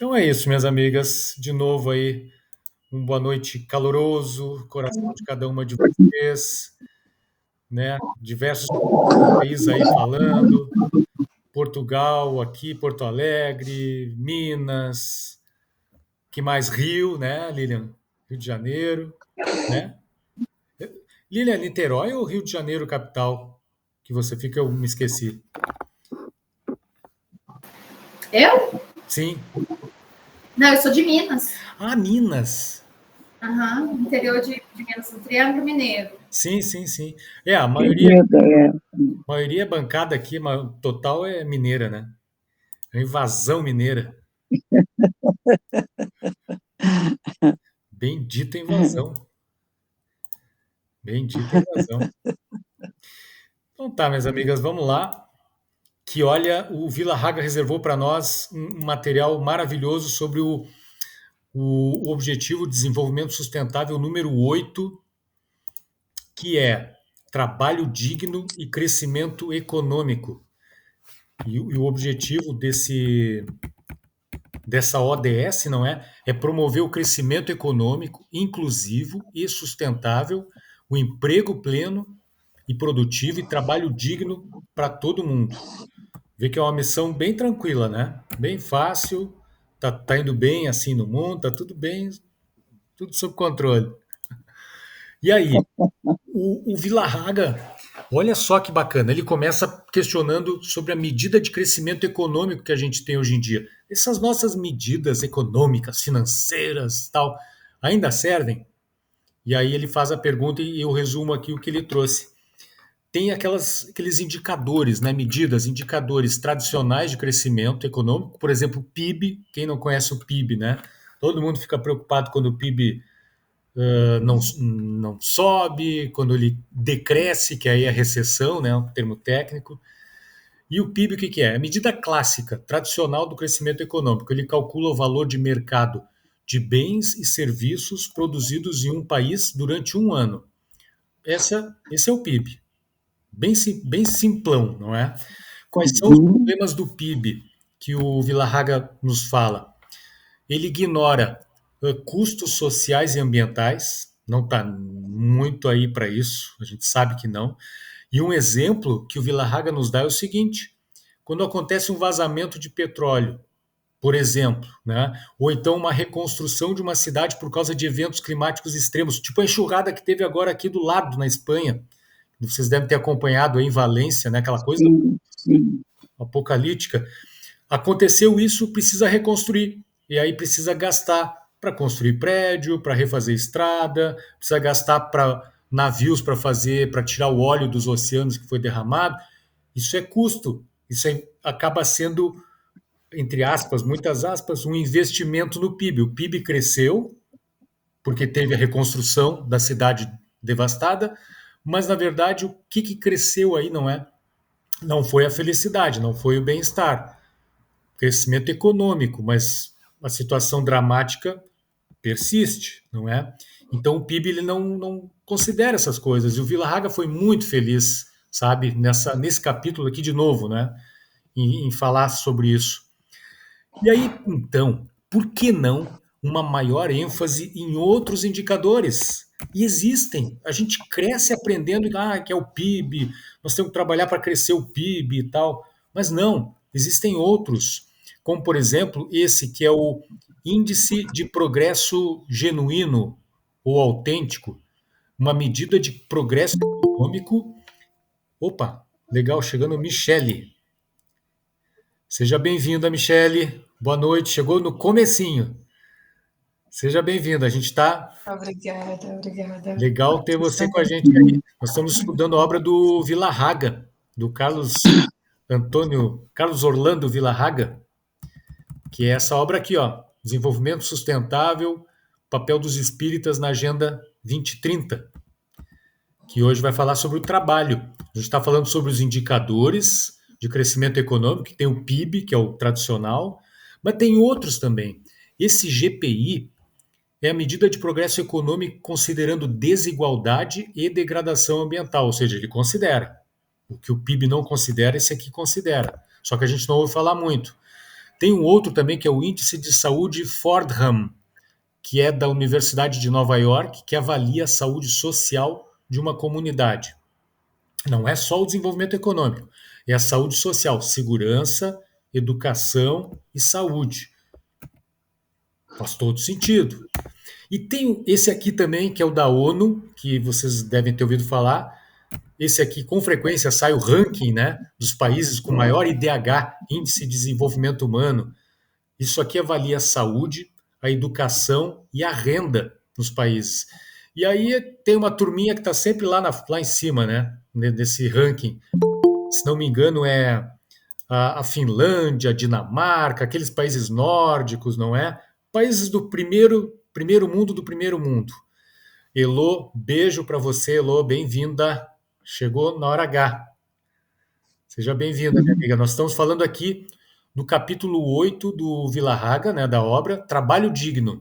Então é isso, minhas amigas. De novo aí, um boa noite caloroso, coração de cada uma de vocês, né? Diversos países aí falando, Portugal aqui, Porto Alegre, Minas, que mais Rio, né, Lilian? Rio de Janeiro, né? Lilian, Niterói ou Rio de Janeiro, capital? Que você fica, eu me esqueci. Eu? Sim. Não, eu sou de Minas. Ah, Minas. Aham, interior de Minas, no Triângulo Mineiro. Sim, sim, sim. A Querida, maioria bancada aqui, total é mineira, né? É uma invasão mineira. Bendita invasão. Bendita invasão. Então tá, minhas amigas, vamos lá. Que olha, o Vila Haga reservou para nós um material maravilhoso sobre o Objetivo de Desenvolvimento Sustentável número 8, que é trabalho digno e crescimento econômico. E o objetivo dessa ODS, não é? É promover o crescimento econômico inclusivo e sustentável, o emprego pleno e produtivo e trabalho digno para todo mundo. Vê que é uma missão bem tranquila, né? Bem fácil, tá indo bem assim no mundo, tá tudo bem, tudo sob controle. E aí, o Vila Haga, olha só que bacana, ele começa questionando sobre a medida de crescimento econômico que a gente tem hoje em dia. Essas nossas medidas econômicas, financeiras, tal, ainda servem? E aí ele faz a pergunta e eu resumo aqui o que ele trouxe. Tem aqueles indicadores, né, medidas, indicadores tradicionais de crescimento econômico, por exemplo, o PIB. Quem não conhece o PIB, né? Todo mundo fica preocupado quando o PIB não sobe, quando ele decresce, que aí é recessão, né, um termo técnico. E o PIB, o que é? É a medida clássica, tradicional do crescimento econômico. Ele calcula o valor de mercado de bens e serviços produzidos em um país durante um ano. Esse é o PIB. Bem simplão, não é? Quais são os problemas do PIB que o Vila Haga nos fala? Ele ignora custos sociais e ambientais, não está muito aí para isso, a gente sabe que não. E um exemplo que o Vila Haga nos dá é o seguinte: quando acontece um vazamento de petróleo, por exemplo, né? Ou então uma reconstrução de uma cidade por causa de eventos climáticos extremos, tipo a enxurrada que teve agora aqui do lado, na Espanha. Vocês devem ter acompanhado aí em Valência, né? Aquela coisa sim. apocalíptica. Aconteceu isso, precisa reconstruir. E aí precisa gastar para construir prédio, para refazer estrada, precisa gastar para navios para tirar o óleo dos oceanos que foi derramado. Isso é custo. Acaba sendo, entre aspas, muitas aspas, um investimento no PIB. O PIB cresceu porque teve a reconstrução da cidade devastada, mas na verdade o que cresceu aí não foi a felicidade, não foi o bem-estar, crescimento econômico, mas a situação dramática persiste, não é? Então o PIB ele não considera essas coisas. E o Vila Haga foi muito feliz, sabe, nesse capítulo aqui de novo, né, em falar sobre isso. E aí, então, por que não uma maior ênfase em outros indicadores? E existem. A gente cresce aprendendo que é o PIB, nós temos que trabalhar para crescer o PIB e tal. Mas não, existem outros, como por exemplo esse que é o Índice de Progresso Genuíno ou Autêntico, uma medida de progresso econômico. Opa, legal, chegando Michele. Seja bem-vinda, Michele. Boa noite. Chegou no comecinho. Seja bem-vinda. A gente está Obrigada. legal ter você com a gente aí. Nós estamos estudando a obra do Vila Haga, do Carlos Orlando Vila Haga, que é essa obra aqui, ó, Desenvolvimento Sustentável, papel dos espíritas na Agenda 2030, que hoje vai falar sobre o trabalho. A gente está falando sobre os indicadores de crescimento econômico, que tem o PIB, que é o tradicional, mas tem outros também. Esse GPI é a medida de progresso econômico considerando desigualdade e degradação ambiental, ou seja, ele considera. O que o PIB não considera, esse aqui considera. Só que a gente não ouve falar muito. Tem um outro também que é o Índice de Saúde Fordham, que é da Universidade de Nova York, que avalia a saúde social de uma comunidade. Não é só o desenvolvimento econômico, é a saúde social, segurança, educação e saúde. Faz todo sentido. E tem esse aqui também, que é o da ONU, que vocês devem ter ouvido falar. Esse aqui, com frequência, sai o ranking, né, dos países com maior IDH, Índice de Desenvolvimento Humano. Isso aqui avalia a saúde, a educação e a renda nos países. E aí tem uma turminha que está sempre lá em cima, né, nesse ranking. Se não me engano, é a Finlândia, a Dinamarca, aqueles países nórdicos, não é? Países do primeiro mundo do primeiro mundo. Elô, beijo para você, Elô, bem-vinda. Chegou na hora H. Seja bem-vinda, minha amiga. Nós estamos falando aqui do capítulo 8 do Vila Haga, né, da obra Trabalho Digno.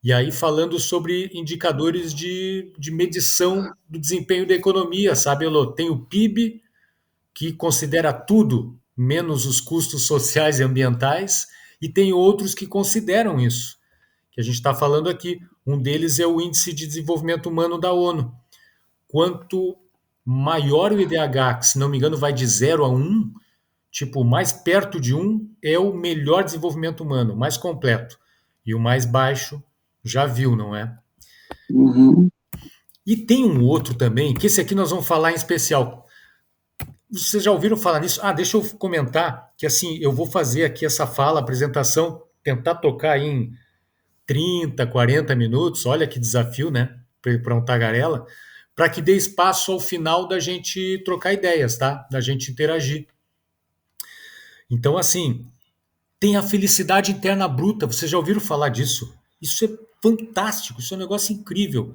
E aí falando sobre indicadores de medição do desempenho da economia, sabe, Elô? Tem o PIB, que considera tudo, menos os custos sociais e ambientais, e tem outros que consideram isso, que a gente está falando aqui. Um deles é o Índice de Desenvolvimento Humano da ONU. Quanto maior o IDH, que se não me engano vai de 0 a 1, tipo, mais perto de 1 é o melhor desenvolvimento humano, mais completo. E o mais baixo, já viu, não é? Uhum. E tem um outro também, que esse aqui nós vamos falar em especial. Vocês já ouviram falar nisso? Deixa eu comentar que assim, eu vou fazer aqui essa fala, apresentação, tentar tocar aí em 30, 40 minutos, olha que desafio, né, para um tagarela, para que dê espaço ao final da gente trocar ideias, tá? Da gente interagir. Então, assim, tem a felicidade interna bruta, vocês já ouviram falar disso? Isso é fantástico, isso é um negócio incrível.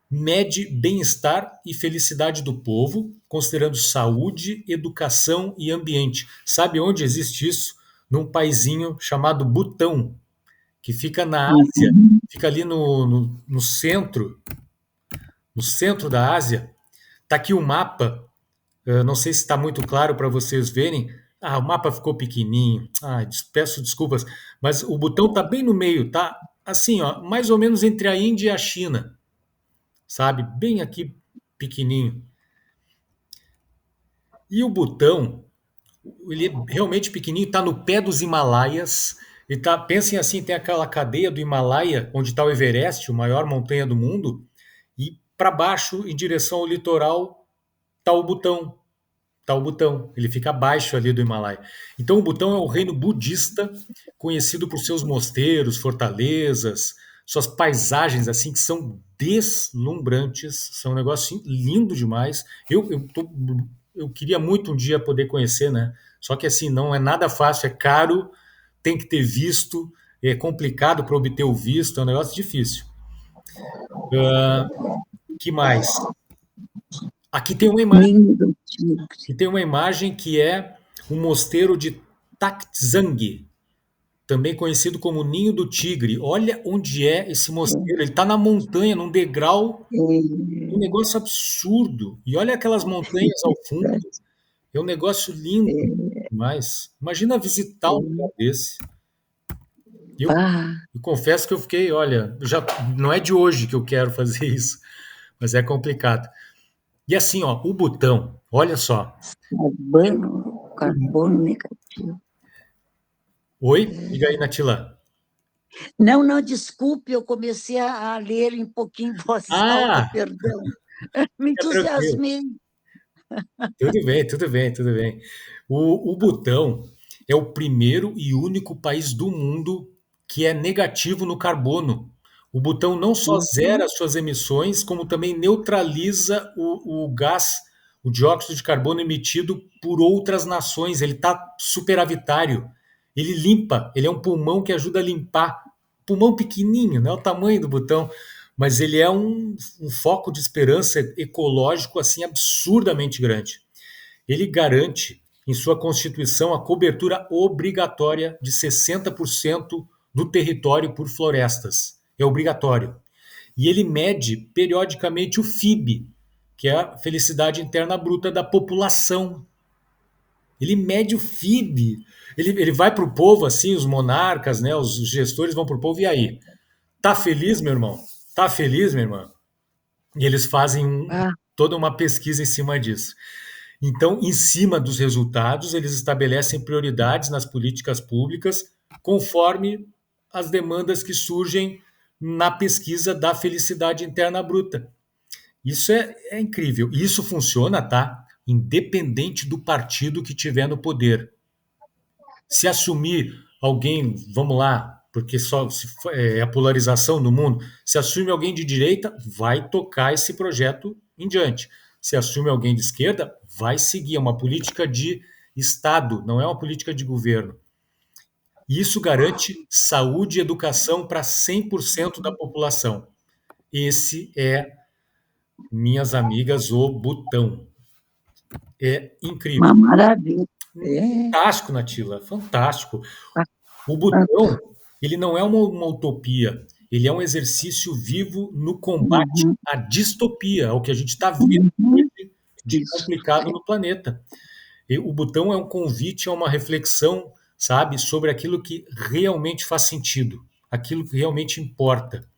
Mede bem-estar e felicidade do povo, considerando saúde, educação e ambiente. Sabe onde existe isso? Num paizinho chamado Butão, que fica na Ásia, fica ali no centro, no centro da Ásia. Está aqui o mapa, não sei se está muito claro para vocês verem. O mapa ficou pequenininho, peço desculpas, mas o Butão está bem no meio, tá assim, ó, mais ou menos entre a Índia e a China, sabe? Bem aqui, pequenininho. E o Butão, ele é realmente pequenininho, está no pé dos Himalaias. E tá, pensem assim, tem aquela cadeia do Himalaia, onde está o Everest, a maior montanha do mundo, e para baixo, em direção ao litoral, está o Butão. Tá o Butão, ele fica abaixo ali do Himalaia. Então o Butão é o reino budista, conhecido por seus mosteiros, fortalezas, suas paisagens assim que são deslumbrantes, são um negócio assim, lindo demais. Eu queria muito um dia poder conhecer, né? Só que assim, não é nada fácil, é caro, tem que ter visto, é complicado para obter o visto, é um negócio difícil. Que mais? Aqui tem uma imagem. E tem uma imagem que é o mosteiro de Takzang, também conhecido como Ninho do Tigre. Olha onde é esse mosteiro. Ele está na montanha, num degrau, um negócio absurdo. E olha aquelas montanhas ao fundo. É um negócio lindo demais. Imagina visitar um lugar desse. Eu confesso que eu fiquei, olha, não é de hoje que eu quero fazer isso, mas é complicado. E assim, ó, o Butão, olha só. Carbono negativo. Oi? Diga aí, Natila. Não, desculpe, eu comecei a ler um pouquinho em voz alta, perdão. Me entusiasmei. Tudo bem. O Butão é o primeiro e único país do mundo que é negativo no carbono. O Butão não só zera suas emissões, como também neutraliza o gás, o dióxido de carbono emitido por outras nações. Ele está superavitário. Ele limpa, ele é um pulmão que ajuda a limpar. Pulmão pequenininho, não é o tamanho do Butão, mas ele é um foco de esperança ecológico assim absurdamente grande. Ele garante em sua Constituição a cobertura obrigatória de 60% do território por florestas. É obrigatório. E ele mede periodicamente o FIB, que é a felicidade interna bruta da população. Ele mede o FIB. Ele vai para o povo, assim, os monarcas, né, os gestores vão para o povo, e aí? Tá feliz, meu irmão? Tá feliz, minha irmã? E eles fazem Ah, toda uma pesquisa em cima disso. Então, em cima dos resultados, eles estabelecem prioridades nas políticas públicas conforme as demandas que surgem na pesquisa da felicidade interna bruta. Isso é incrível. E isso funciona, tá? Independente do partido que tiver no poder. Se assumir alguém, vamos lá, porque só é a polarização no mundo, se assume alguém de direita, vai tocar esse projeto em diante. Se assume alguém de esquerda, vai seguir. É uma política de Estado, não é uma política de governo. E isso garante saúde e educação para 100% da população. Esse é, minhas amigas, o botão. É incrível. uma maravilha. É. Fantástico, Natila, fantástico. Ah, O ah, botão, ele não é uma utopia, ele é um exercício vivo no combate uhum, à distopia, ao que a gente está vendo uhum, hoje de isso. complicado no planeta. E o botão é um convite a uma reflexão, sabe, sobre aquilo que realmente faz sentido, aquilo que realmente importa.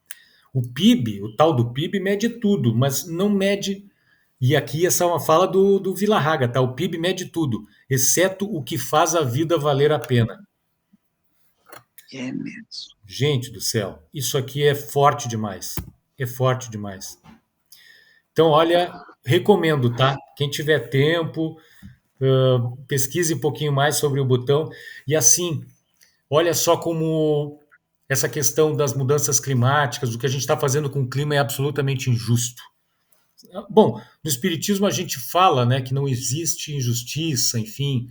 O PIB, o tal do PIB, mede tudo, mas não mede. E aqui essa é uma fala do Villarraga, tá? O PIB mede tudo, exceto o que faz a vida valer a pena. É mesmo. Gente do céu, isso aqui é forte demais. É forte demais. Então, olha, recomendo, tá? Quem tiver tempo, pesquise um pouquinho mais sobre o botão. E assim, olha só como essa questão das mudanças climáticas, o que a gente está fazendo com o clima é absolutamente injusto. Bom, no Espiritismo a gente fala, né, que não existe injustiça, enfim,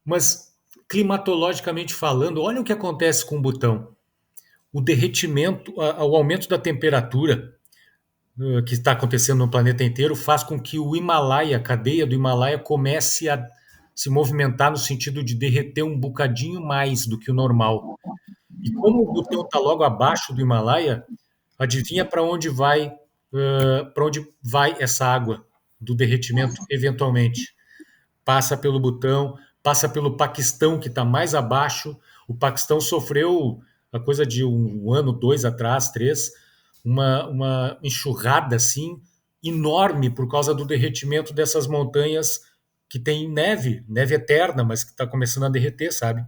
mas climatologicamente falando, olha o que acontece com o botão. O derretimento, o aumento da temperatura que está acontecendo no planeta inteiro faz com que o Himalaia, a cadeia do Himalaia, comece a se movimentar no sentido de derreter um bocadinho mais do que o normal. E como o botão está logo abaixo do Himalaia, adivinha para onde vai essa água do derretimento eventualmente? Passa pelo botão, passa pelo Paquistão, que está mais abaixo. O Paquistão sofreu, a coisa de um ano, dois atrás, três, uma enxurrada assim enorme por causa do derretimento dessas montanhas que tem neve, neve eterna, mas que está começando a derreter, sabe?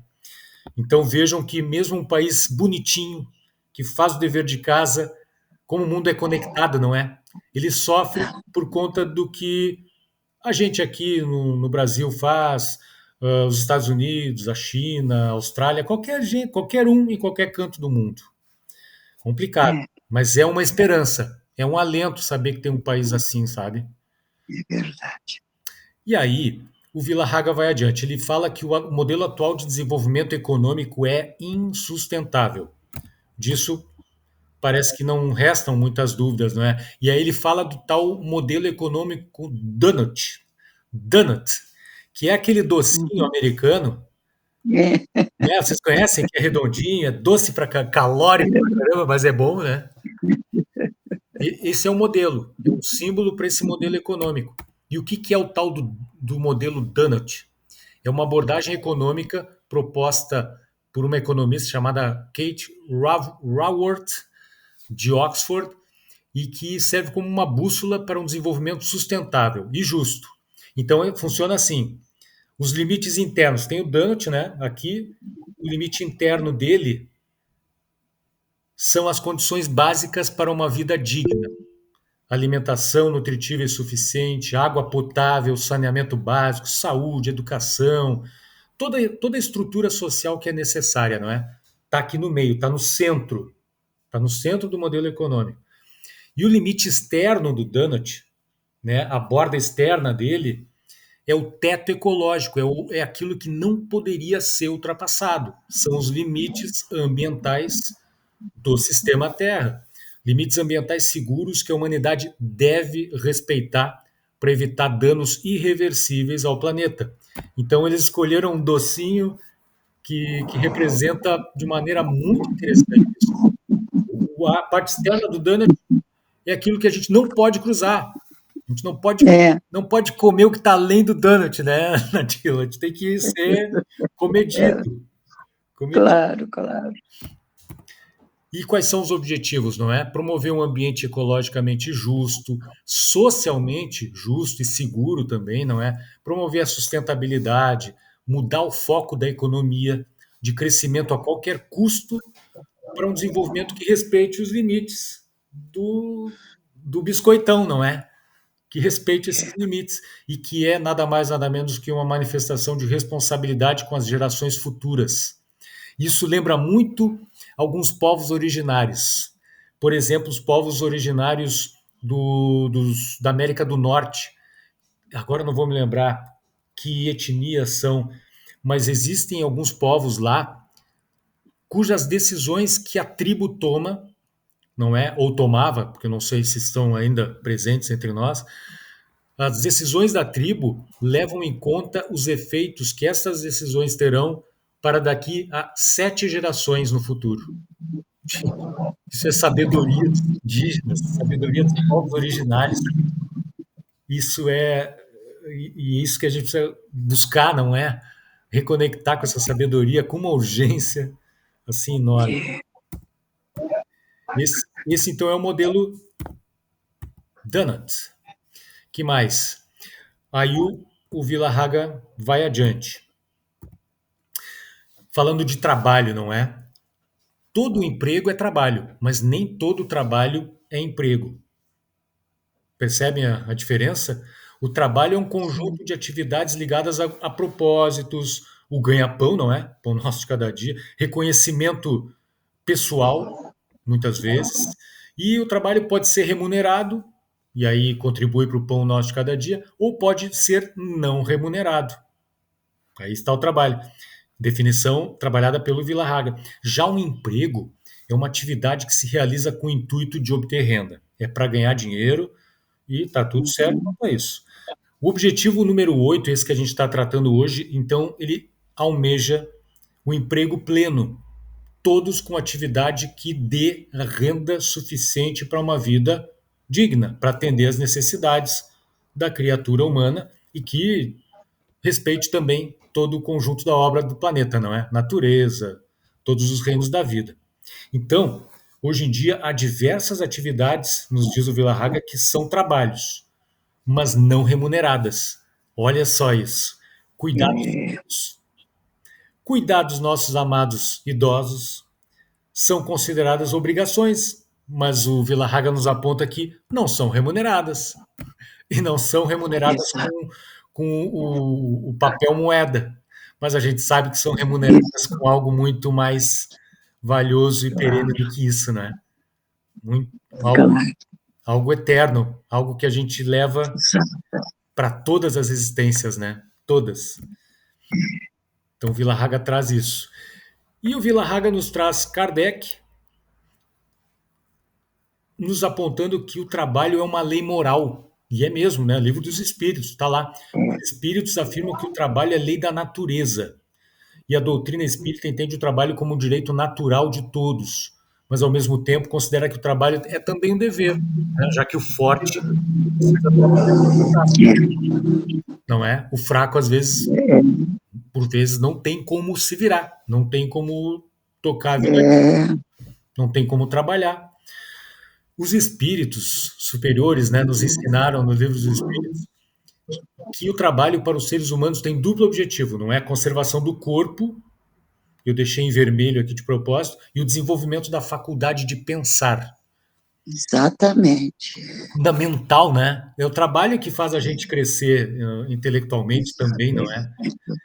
Então vejam que mesmo um país bonitinho, que faz o dever de casa, como o mundo é conectado, não é? Ele sofre por conta do que a gente aqui no Brasil faz, os Estados Unidos, a China, a Austrália, qualquer gente, qualquer um em qualquer canto do mundo. Complicado, É, mas é uma esperança, é um alento saber que tem um país assim, sabe? é verdade. E aí, o Villarraga vai adiante. Ele fala que o modelo atual de desenvolvimento econômico é insustentável. Disso parece que não restam muitas dúvidas, não é? E aí ele fala do tal modelo econômico Donut, que é aquele docinho Uhum. americano, É, né? Vocês conhecem que é redondinho, é doce para calórico pra caramba, mas é bom, né? Esse é o modelo, é um símbolo para esse modelo econômico. E o que é o tal do modelo Donut? É uma abordagem econômica proposta por uma economista chamada Kate Raworth, de Oxford, e que serve como uma bússola para um desenvolvimento sustentável e justo. Então, funciona assim: os limites internos, tem o Donut, né? Aqui, o limite interno dele são as condições básicas para uma vida digna. Alimentação nutritiva e suficiente, água potável, saneamento básico, saúde, educação, toda a estrutura social que é necessária, não é? Está aqui no meio, está no centro do modelo econômico. E o limite externo do Donut, né, a borda externa dele, é o teto ecológico, é aquilo que não poderia ser ultrapassado. São os limites ambientais do sistema Terra. Limites ambientais seguros que a humanidade deve respeitar para evitar danos irreversíveis ao planeta. Então, eles escolheram um docinho que representa de maneira muito interessante isso. A parte externa do donut é aquilo que a gente não pode cruzar. A gente não pode comer o que está além do donut, né, Natila? A gente tem que ser comedido. Claro, claro. E quais são os objetivos, não é? Promover um ambiente ecologicamente justo, socialmente justo e seguro também, não é? Promover a sustentabilidade, mudar o foco da economia, de crescimento a qualquer custo, para um desenvolvimento que respeite os limites do biscoitão, não é? Que respeite esses limites e que é nada mais, nada menos que uma manifestação de responsabilidade com as gerações futuras. Isso lembra muito alguns povos originários. Por exemplo, os povos originários da América do Norte. Agora não vou me lembrar que etnias são, mas existem alguns povos lá cujas decisões que a tribo toma, não é? Ou tomava, porque eu não sei se estão ainda presentes entre nós, as decisões da tribo levam em conta os efeitos que essas decisões terão para daqui a 7 gerações no futuro. Isso é sabedoria dos indígenas, sabedoria dos povos originários. Isso e isso que a gente precisa buscar, não é? Reconectar com essa sabedoria com uma urgência assim enorme. Esse então é o modelo Donut. Que mais? Aí o Vila-Haga vai adiante. Falando de trabalho, não é? Todo emprego é trabalho, mas nem todo trabalho é emprego. Percebem a diferença? O trabalho é um conjunto de atividades ligadas a propósitos, o ganha-pão, não é? Pão nosso de cada dia, reconhecimento pessoal, muitas vezes, e o trabalho pode ser remunerado, e aí contribui para o pão nosso de cada dia, ou pode ser não remunerado. Aí está o trabalho. Definição trabalhada pelo Vila-Haga. Já um emprego é uma atividade que se realiza com o intuito de obter renda. É para ganhar dinheiro e está tudo certo quanto a isso. O objetivo número 8, esse que a gente está tratando hoje, então, ele almeja o emprego pleno. Todos com atividade que dê renda suficiente para uma vida digna, para atender às necessidades da criatura humana e que respeite também todo o conjunto da obra do planeta, não é? Natureza, todos os reinos da vida. Então, hoje em dia, há diversas atividades, nos diz o Vila-Haga, que são trabalhos, mas não remuneradas. Olha só isso. Cuidar dos filhos, cuidar dos nossos amados idosos, são consideradas obrigações, mas o Vila-Haga nos aponta que não são remuneradas. E não são remuneradas com o papel moeda, mas a gente sabe que são remuneradas com algo muito mais valioso e perene do que isso, né? Algo eterno, algo que a gente leva para todas as existências, né? Todas. Então o Vila-Haga traz isso. E o Vila-Haga nos traz Kardec, nos apontando que o trabalho é uma lei moral. E é mesmo, né? Livro dos Espíritos, está lá. Os Espíritos afirmam que o trabalho é lei da natureza. E a doutrina espírita entende o trabalho como um direito natural de todos, mas ao mesmo tempo considera que o trabalho é também um dever, né? Já que o forte precisa não é? O fraco, às vezes, por vezes, não tem como se virar, não tem como tocar a vida, não tem como trabalhar. Os espíritos superiores, né, nos ensinaram no livro dos Espíritos que o trabalho para os seres humanos tem duplo objetivo, não é a conservação do corpo, eu deixei em vermelho aqui de propósito, e o desenvolvimento da faculdade de pensar. Exatamente. Fundamental, né? É o trabalho que faz a gente crescer intelectualmente também, não é?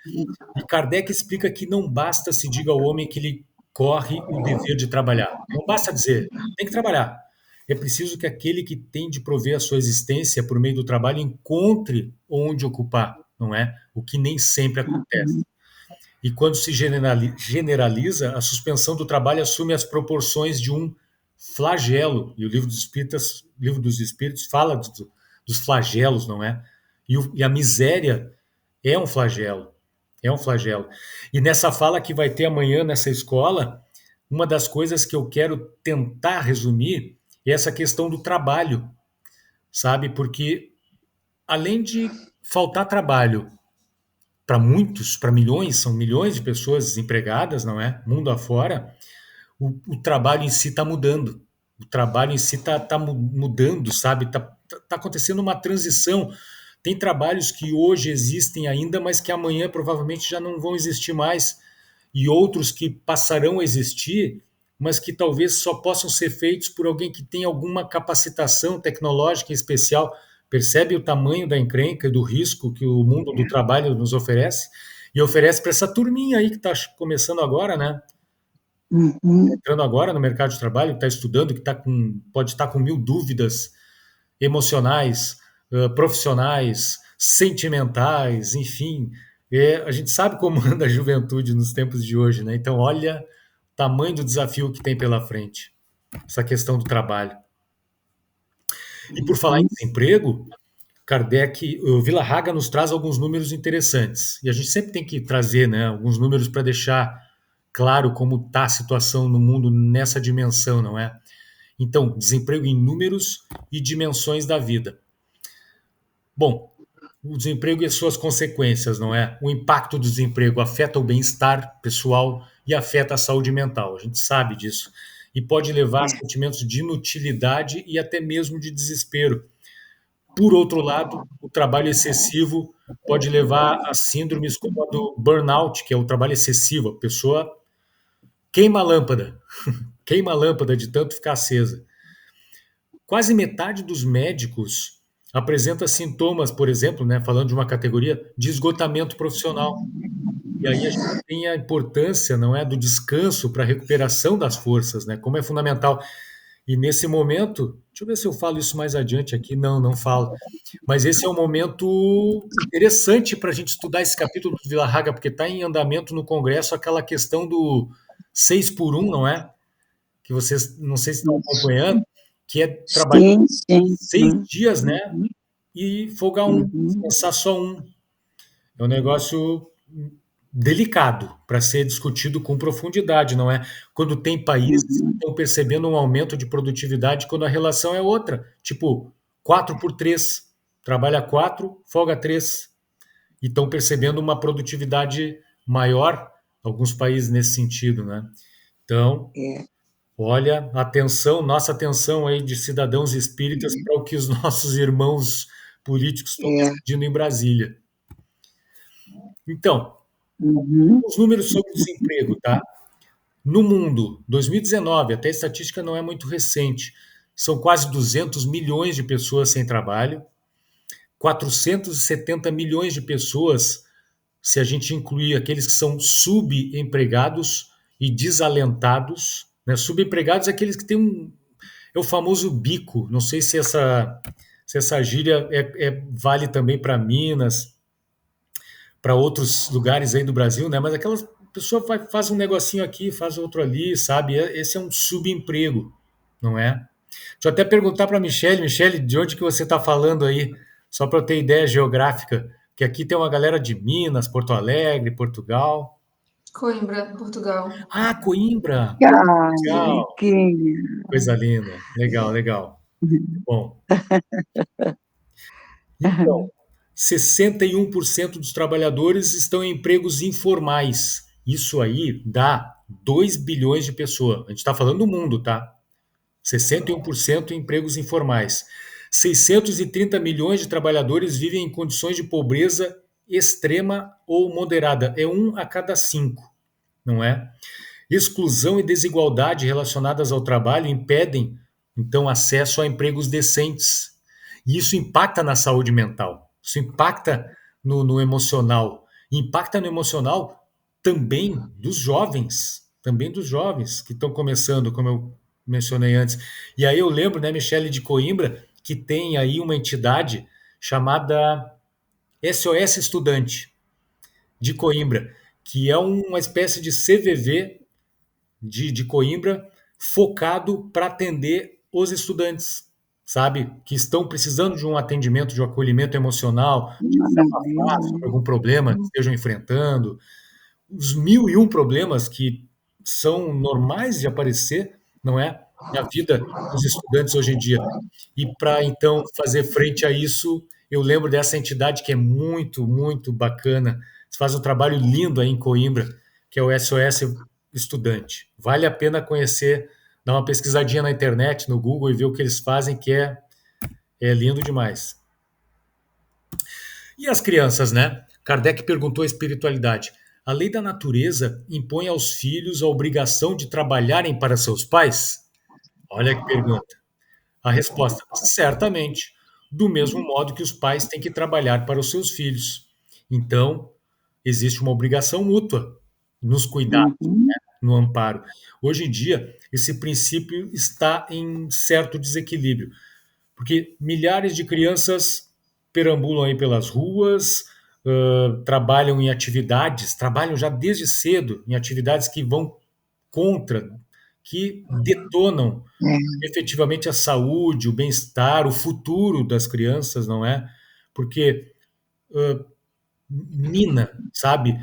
E Kardec explica que não basta se diga ao homem que ele corre o dever de trabalhar. Não basta dizer, tem que trabalhar. É preciso que aquele que tem de prover a sua existência por meio do trabalho encontre onde ocupar, não é? O que nem sempre acontece. E quando se generaliza, a suspensão do trabalho assume as proporções de um flagelo. E o livro dos Espíritos fala dos flagelos, não é? E a miséria é um flagelo. É um flagelo. E nessa fala que vai ter amanhã nessa escola, uma das coisas que eu quero tentar resumir é essa questão do trabalho, sabe? Porque além de faltar trabalho para muitos, para milhões, são milhões de pessoas desempregadas, não é? Mundo afora, o trabalho em si está mudando. O trabalho em si está mudando, sabe? Tá acontecendo uma transição. Tem trabalhos que hoje existem ainda, mas que amanhã provavelmente já não vão existir mais, e outros que passarão a existir, mas que talvez só possam ser feitos por alguém que tem alguma capacitação tecnológica especial. Percebe o tamanho da encrenca e do risco que o mundo do trabalho nos oferece? E oferece para essa turminha aí que está começando agora, né? Entrando agora no mercado de trabalho, que está estudando, que pode estar com mil dúvidas emocionais, profissionais, sentimentais, enfim. A gente sabe como anda a juventude nos tempos de hoje, né? Então, olha o tamanho do desafio que tem pela frente, essa questão do trabalho. E por falar em desemprego, Kardec, o Vila Haga nos traz alguns números interessantes. E a gente sempre tem que trazer, né, alguns números para deixar claro como está a situação no mundo nessa dimensão, não é? Então, desemprego em números e dimensões da vida. Bom, o desemprego e as suas consequências, não é? O impacto do desemprego afeta o bem-estar pessoal e afeta a saúde mental. A gente sabe disso. E pode levar a sentimentos de inutilidade e até mesmo de desespero. Por outro lado, o trabalho excessivo pode levar a síndromes como a do burnout, que é o trabalho excessivo. A pessoa queima a lâmpada, queima a lâmpada de tanto ficar acesa. Quase metade dos médicos apresenta sintomas, por exemplo, né, falando de uma categoria, de esgotamento profissional. E aí a gente tem a importância, não é, do descanso para a recuperação das forças, né, como é fundamental. E nesse momento, deixa eu ver se eu falo isso mais adiante aqui, não falo, mas esse é um momento interessante para a gente estudar esse capítulo do Vila Haga, porque está em andamento no Congresso aquela questão do 6 por 1, não é? Que vocês, não sei se estão acompanhando, que é trabalhar 6 dias, né? E folgar um, descansar só um. É um negócio delicado para ser discutido com profundidade, não é? Quando tem países que estão percebendo um aumento de produtividade quando a relação é outra, tipo 4 por 3, trabalha 4, folga 3, e estão percebendo uma produtividade maior, alguns países nesse sentido, né? Então, olha, nossa atenção aí de cidadãos espíritas para o que os nossos irmãos políticos estão decidindo em Brasília. Então, os números sobre o desemprego, tá? No mundo, 2019, até a estatística não é muito recente, são quase 200 milhões de pessoas sem trabalho, 470 milhões de pessoas, se a gente incluir aqueles que são subempregados e desalentados, né? Subempregados é aqueles que têm é o famoso bico, não sei se essa gíria vale também para Minas, para outros lugares aí do Brasil, né? Mas aquelas pessoa faz um negocinho aqui, faz outro ali, sabe? Esse é um subemprego, não é? Deixa eu até perguntar para a Michele, de onde que você está falando aí? Só para eu ter ideia geográfica, que aqui tem uma galera de Minas, Porto Alegre, Portugal. Coimbra, Portugal. Ah, Coimbra! Legal. Coisa linda. Legal. Bom. Então, 61% dos trabalhadores estão em empregos informais. Isso aí dá 2 bilhões de pessoas. A gente está falando do mundo, tá? 61% em empregos informais. 630 milhões de trabalhadores vivem em condições de pobreza extrema ou moderada. É 1 a cada 5, não é? Exclusão e desigualdade relacionadas ao trabalho impedem, então, acesso a empregos decentes. E isso impacta na saúde mental. Isso impacta no emocional. E impacta no emocional também dos jovens que estão começando, como eu mencionei antes. E aí eu lembro, né, Michele, de Coimbra, que tem aí uma entidade chamada SOS Estudante de Coimbra, que é uma espécie de CVV de Coimbra focado para atender os estudantes, sabe? Que estão precisando de um atendimento, de um acolhimento emocional, de desabafar sobre algum problema que estejam enfrentando, os 1001 problemas que são normais de aparecer, não é? Na vida dos estudantes hoje em dia. E para, então, fazer frente a isso, eu lembro dessa entidade que é muito, muito bacana. Eles fazem um trabalho lindo aí em Coimbra, que é o SOS Estudante. Vale a pena conhecer, dar uma pesquisadinha na internet, no Google e ver o que eles fazem, que é lindo demais. E as crianças, né? Kardec perguntou à espiritualidade. A lei da natureza impõe aos filhos a obrigação de trabalharem para seus pais? Olha que pergunta. A resposta: certamente, do mesmo modo que os pais têm que trabalhar para os seus filhos. Então, existe uma obrigação mútua nos cuidados, Uhum. no amparo. Hoje em dia, esse princípio está em certo desequilíbrio, porque milhares de crianças perambulam aí pelas ruas, trabalham em atividades, trabalham já desde cedo em atividades que vão contra, que detonam É, efetivamente a saúde, o bem-estar, o futuro das crianças, não é? Porque mina, sabe?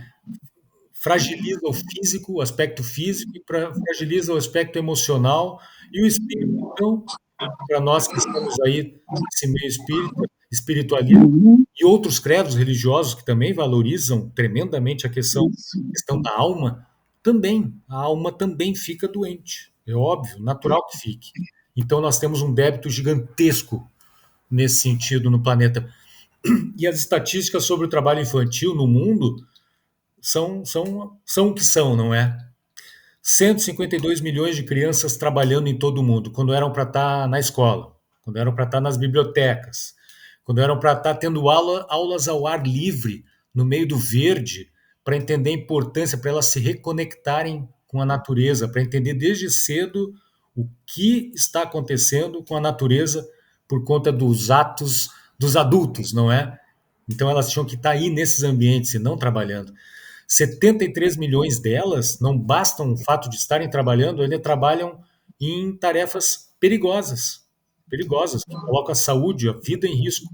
Fragiliza o físico, o aspecto físico, e fragiliza o aspecto emocional e o espírito. Então, para nós que estamos aí nesse meio espírita, espiritualista, uhum. e outros credos religiosos que também valorizam tremendamente a Isso. questão da alma, também, a alma também fica doente. É óbvio, natural que fique. Então nós temos um débito gigantesco nesse sentido no planeta. E as estatísticas sobre o trabalho infantil no mundo são o que são, não é? 152 milhões de crianças trabalhando em todo o mundo, quando eram para estar na escola, quando eram para estar nas bibliotecas, quando eram para estar tendo aulas ao ar livre, no meio do verde, para entender a importância, para elas se reconectarem com a natureza, para entender desde cedo o que está acontecendo com a natureza por conta dos atos dos adultos, não é? Então elas tinham que estar aí nesses ambientes e não trabalhando. 73 milhões delas não bastam o fato de estarem trabalhando, ainda trabalham em tarefas perigosas, perigosas, que colocam a saúde, a vida em risco.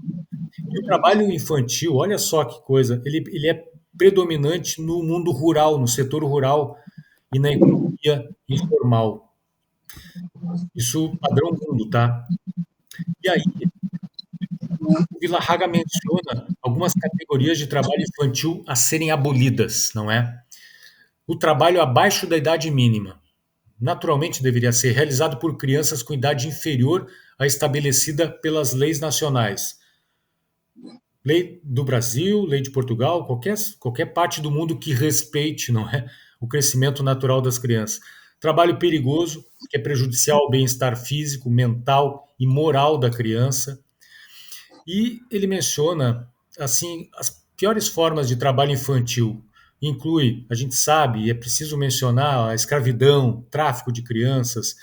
E o trabalho infantil, olha só que coisa, ele é predominante no mundo rural, no setor rural e na economia informal. Isso padrão mundo, tá? E aí, o Vila Haga menciona algumas categorias de trabalho infantil a serem abolidas, não é? O trabalho abaixo da idade mínima. Naturalmente deveria ser realizado por crianças com idade inferior à estabelecida pelas leis nacionais. Lei do Brasil, lei de Portugal, qualquer parte do mundo que respeite, não é, o crescimento natural das crianças. Trabalho perigoso, que é prejudicial ao bem-estar físico, mental e moral da criança. E ele menciona assim as piores formas de trabalho infantil. Inclui, a gente sabe, e é preciso mencionar a escravidão, tráfico de crianças,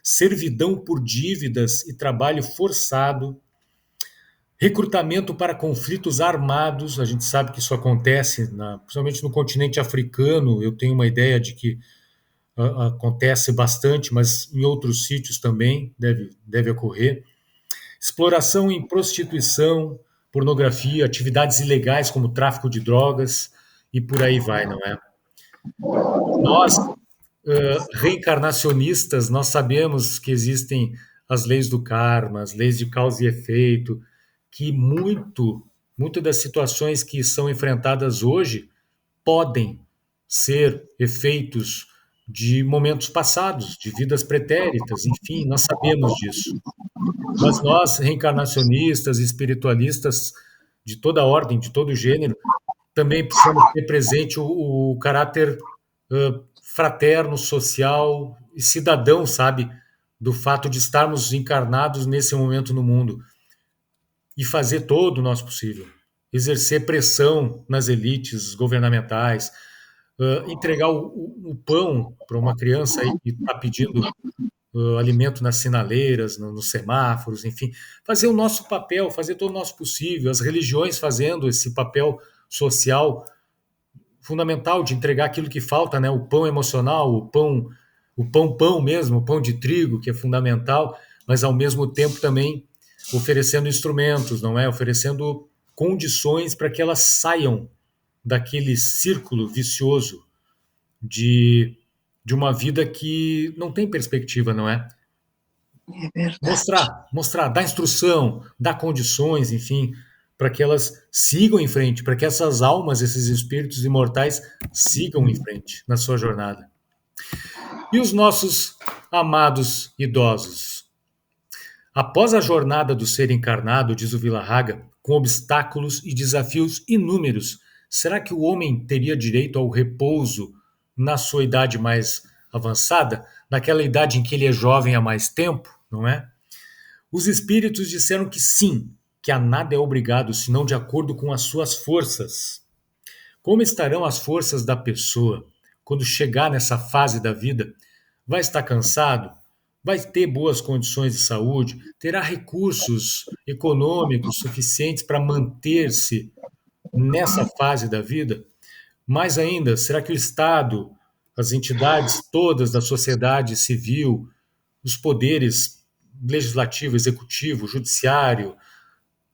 servidão por dívidas e trabalho forçado, recrutamento para conflitos armados. A gente sabe que isso acontece, principalmente no continente africano. Eu tenho uma ideia de que acontece bastante, mas em outros sítios também deve ocorrer. Exploração em prostituição, pornografia, atividades ilegais como tráfico de drogas e por aí vai, não é? Nós, reencarnacionistas, nós sabemos que existem as leis do karma, as leis de causa e efeito, que muito das situações que são enfrentadas hoje podem ser efeitos de momentos passados, de vidas pretéritas, enfim, nós sabemos disso. Mas nós, reencarnacionistas, espiritualistas de toda ordem, de todo gênero, também precisamos ter presente o caráter fraterno, social e cidadão, sabe? Do fato de estarmos encarnados nesse momento no mundo e fazer todo o nosso possível. Exercer pressão nas elites governamentais, entregar o pão para uma criança aí que está pedindo alimento nas sinaleiras, nos semáforos, enfim, fazer o nosso papel, fazer todo o nosso possível, as religiões fazendo esse papel social fundamental de entregar aquilo que falta, né? O pão emocional, o pão mesmo, o pão de trigo, que é fundamental, mas ao mesmo tempo também oferecendo instrumentos, não é? Oferecendo condições para que elas saiam daquele círculo vicioso de, de uma vida que não tem perspectiva, não é? É verdade. Mostrar, dar instrução, dar condições, enfim, para que elas sigam em frente, para que essas almas, esses espíritos imortais, sigam em frente na sua jornada. E os nossos amados idosos? Após a jornada do ser encarnado, diz o Vila-Haga, com obstáculos e desafios inúmeros, será que o homem teria direito ao repouso na sua idade mais avançada, naquela idade em que ele é jovem há mais tempo, não é? Os espíritos disseram que sim, que a nada é obrigado, senão de acordo com as suas forças. Como estarão as forças da pessoa quando chegar nessa fase da vida? Vai estar cansado? Vai ter boas condições de saúde? Terá recursos econômicos suficientes para manter-se nessa fase da vida? Mais ainda, será que o Estado, as entidades todas da sociedade civil, os poderes legislativo, executivo, judiciário,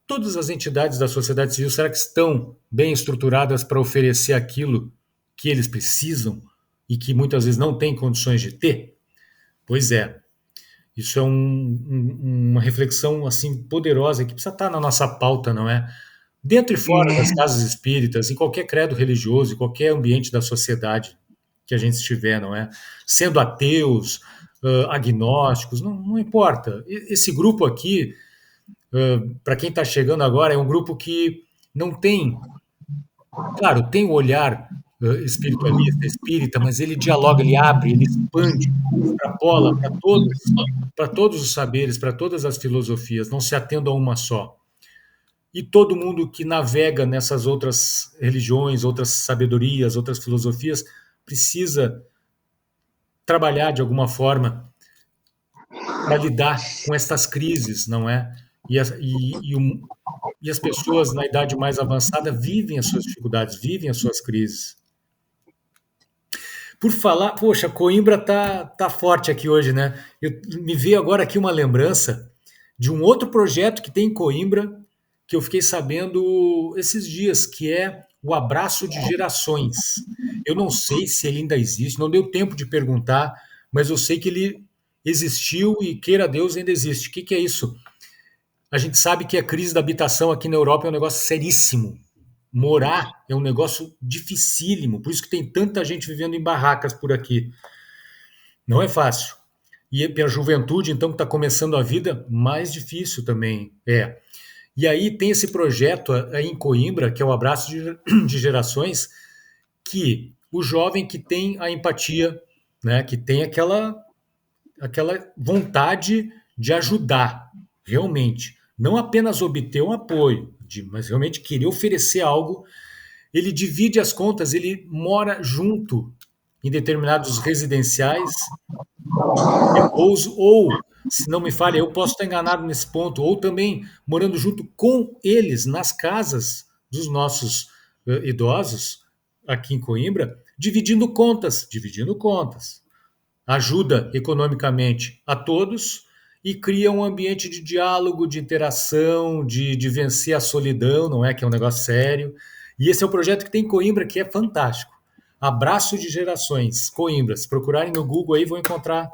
todas as entidades da sociedade civil, será que estão bem estruturadas para oferecer aquilo que eles precisam e que muitas vezes não têm condições de ter? Pois é, isso é uma reflexão assim poderosa que precisa estar na nossa pauta, não é? Dentro e fora das casas espíritas, em qualquer credo religioso, em qualquer ambiente da sociedade que a gente estiver, não é? Sendo ateus, agnósticos, não importa. Esse grupo aqui, para quem está chegando agora, é um grupo que não tem, claro, tem o olhar espiritualista, espírita, mas ele dialoga, ele abre, ele expande, extrapola para todos os saberes, para todas as filosofias, não se atendo a uma só. E todo mundo que navega nessas outras religiões, outras sabedorias, outras filosofias, precisa trabalhar de alguma forma para lidar com estas crises, não é? E as pessoas na idade mais avançada vivem as suas dificuldades, vivem as suas crises. Por falar, poxa, Coimbra tá forte aqui hoje, né? Me veio agora aqui uma lembrança de um outro projeto que tem em Coimbra, que eu fiquei sabendo esses dias, que é o Abraço de Gerações. Eu não sei se ele ainda existe, não deu tempo de perguntar, mas eu sei que ele existiu e, queira Deus, ainda existe. O que é isso? A gente sabe que a crise da habitação aqui na Europa é um negócio seríssimo. Morar é um negócio dificílimo, por isso que tem tanta gente vivendo em barracas por aqui. Não é fácil. E para a juventude, então, que está começando a vida, mais difícil também é. E aí tem esse projeto aí em Coimbra, que é o Abraço de Gerações, que o jovem que tem a empatia, né, que tem aquela vontade de ajudar, realmente. Não apenas obter um apoio, mas realmente querer oferecer algo. Ele divide as contas, ele mora junto em determinados residenciais, repouso, ou, se não me falha, eu posso estar enganado nesse ponto, ou também morando junto com eles nas casas dos nossos idosos, aqui em Coimbra, dividindo contas, ajuda economicamente a todos e cria um ambiente de diálogo, de interação, de vencer a solidão, não é? Que é um negócio sério. E esse é o projeto que tem em Coimbra, que é fantástico. Abraço de Gerações, Coimbra. Se procurarem no Google aí, vão encontrar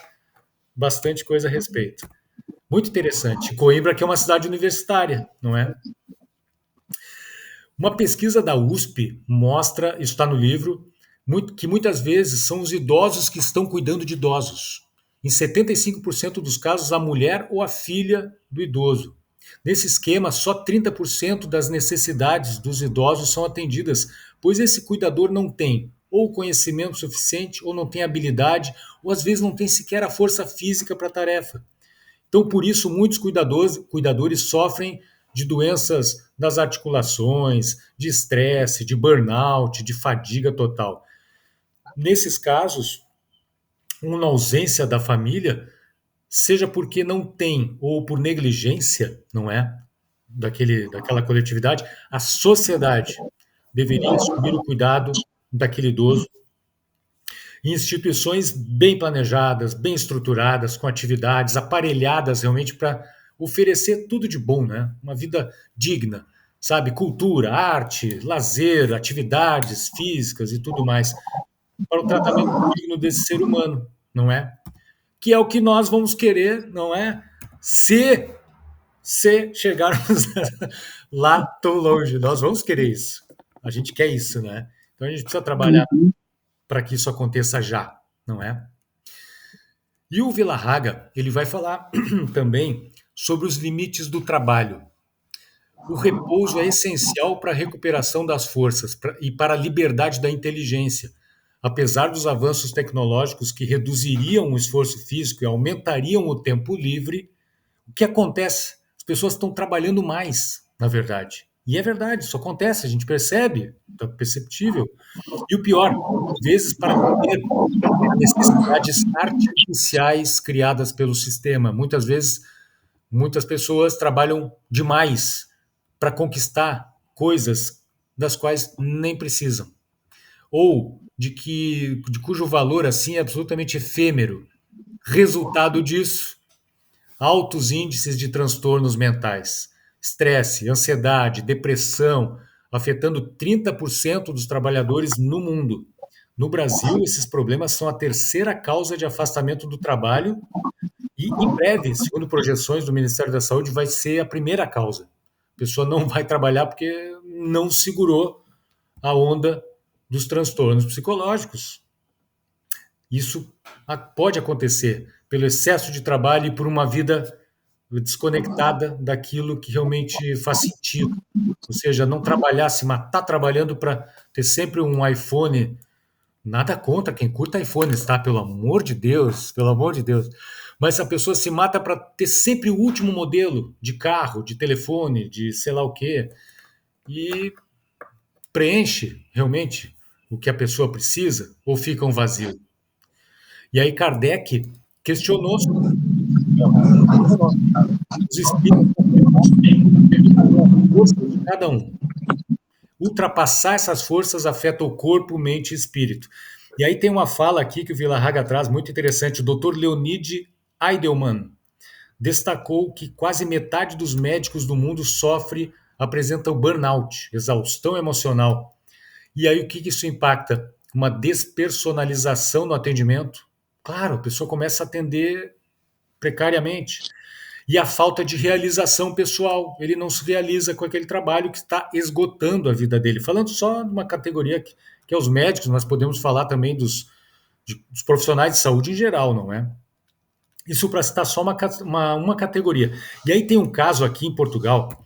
bastante coisa a respeito. Muito interessante. Coimbra, que é uma cidade universitária, não é? Uma pesquisa da USP mostra, isso está no livro, que muitas vezes são os idosos que estão cuidando de idosos. Em 75% dos casos, a mulher ou a filha do idoso. Nesse esquema, só 30% das necessidades dos idosos são atendidas, pois esse cuidador não tem ou conhecimento suficiente, ou não tem habilidade, ou às vezes não tem sequer a força física para a tarefa. Então, por isso, muitos cuidadores sofrem de doenças das articulações, de estresse, de burnout, de fadiga total. Nesses casos, uma ausência da família, seja porque não tem ou por negligência, não é? Daquela coletividade, a sociedade deveria assumir o cuidado daquele idoso em instituições bem planejadas, bem estruturadas, com atividades aparelhadas realmente para oferecer tudo de bom, né? Uma vida digna, sabe? Cultura, arte, lazer, atividades físicas e tudo mais, para o tratamento digno desse ser humano, não é? Que é o que nós vamos querer, não é? Se chegarmos lá tão longe. Nós vamos querer isso. A gente quer isso, né? Então a gente precisa trabalhar para que isso aconteça já, não é? E o Vilarraga, ele vai falar também sobre os limites do trabalho. O repouso é essencial para a recuperação das forças e para a liberdade da inteligência. Apesar dos avanços tecnológicos que reduziriam o esforço físico e aumentariam o tempo livre, o que acontece? As pessoas estão trabalhando mais, na verdade. E é verdade, isso acontece, a gente percebe, é perceptível. E o pior, às vezes para manter as necessidades artificiais criadas pelo sistema. Muitas vezes, muitas pessoas trabalham demais para conquistar coisas das quais nem precisam, ou de cujo valor assim é absolutamente efêmero. Resultado disso, altos índices de transtornos mentais, estresse, ansiedade, depressão, afetando 30% dos trabalhadores no mundo. No Brasil, esses problemas são a terceira causa de afastamento do trabalho e, em breve, segundo projeções do Ministério da Saúde, vai ser a primeira causa. A pessoa não vai trabalhar porque não segurou a onda dos transtornos psicológicos. Isso pode acontecer pelo excesso de trabalho e por uma vida desconectada daquilo que realmente faz sentido. Ou seja, não trabalhar, se matar trabalhando para ter sempre um iPhone. Nada contra quem curta iPhone, tá? Pelo amor de Deus, pelo amor de Deus. Mas a pessoa se mata para ter sempre o último modelo de carro, de telefone, de sei lá o quê, e preenche realmente o que a pessoa precisa ou fica um vazio. E aí Kardec questionou sobre os espíritos a força de cada um. Ultrapassar essas forças afeta o corpo, mente e espírito. E aí tem uma fala aqui que o Vilarraga traz muito interessante. O Dr. Leonide Eidelman destacou que quase metade dos médicos do mundo apresentam burnout, exaustão emocional. E aí o que isso impacta? Uma despersonalização no atendimento. Claro, a pessoa começa a atender precariamente. E a falta de realização pessoal. Ele não se realiza com aquele trabalho que está esgotando a vida dele. Falando só de uma categoria que é os médicos, nós podemos falar também dos profissionais de saúde em geral, não é? Isso para citar só uma categoria. E aí tem um caso aqui em Portugal.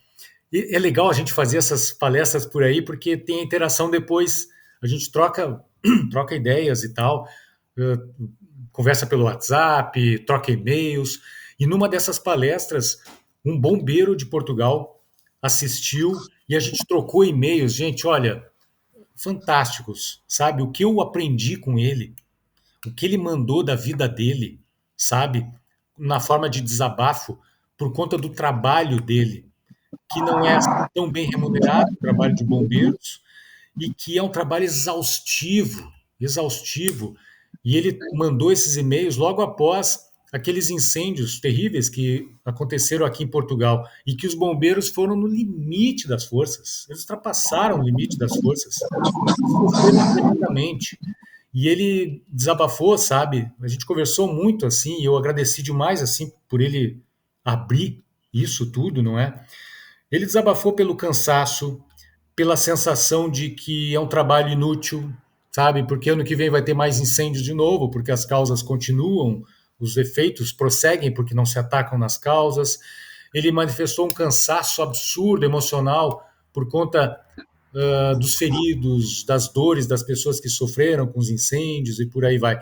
E é legal a gente fazer essas palestras por aí, porque tem a interação depois, a gente troca ideias e tal, conversa pelo WhatsApp, troca e-mails. E numa dessas palestras, um bombeiro de Portugal assistiu e a gente trocou e-mails. Gente, olha, fantásticos, sabe? O que eu aprendi com ele, o que ele mandou da vida dele, sabe? Na forma de desabafo, por conta do trabalho dele, que não é tão bem remunerado, o trabalho de bombeiros, e que é um trabalho exaustivo, exaustivo. E ele mandou esses e-mails logo após aqueles incêndios terríveis que aconteceram aqui em Portugal e que os bombeiros foram no limite das forças. Eles ultrapassaram o limite das forças, sofreram tremendamente. E ele desabafou, sabe? A gente conversou muito assim, e eu agradeci demais assim por ele abrir isso tudo, não é? Ele desabafou pelo cansaço, pela sensação de que é um trabalho inútil, sabe? Porque ano que vem vai ter mais incêndios de novo, porque as causas continuam, os efeitos prosseguem porque não se atacam nas causas. Ele manifestou um cansaço absurdo emocional por conta dos feridos, das dores das pessoas que sofreram com os incêndios e por aí vai.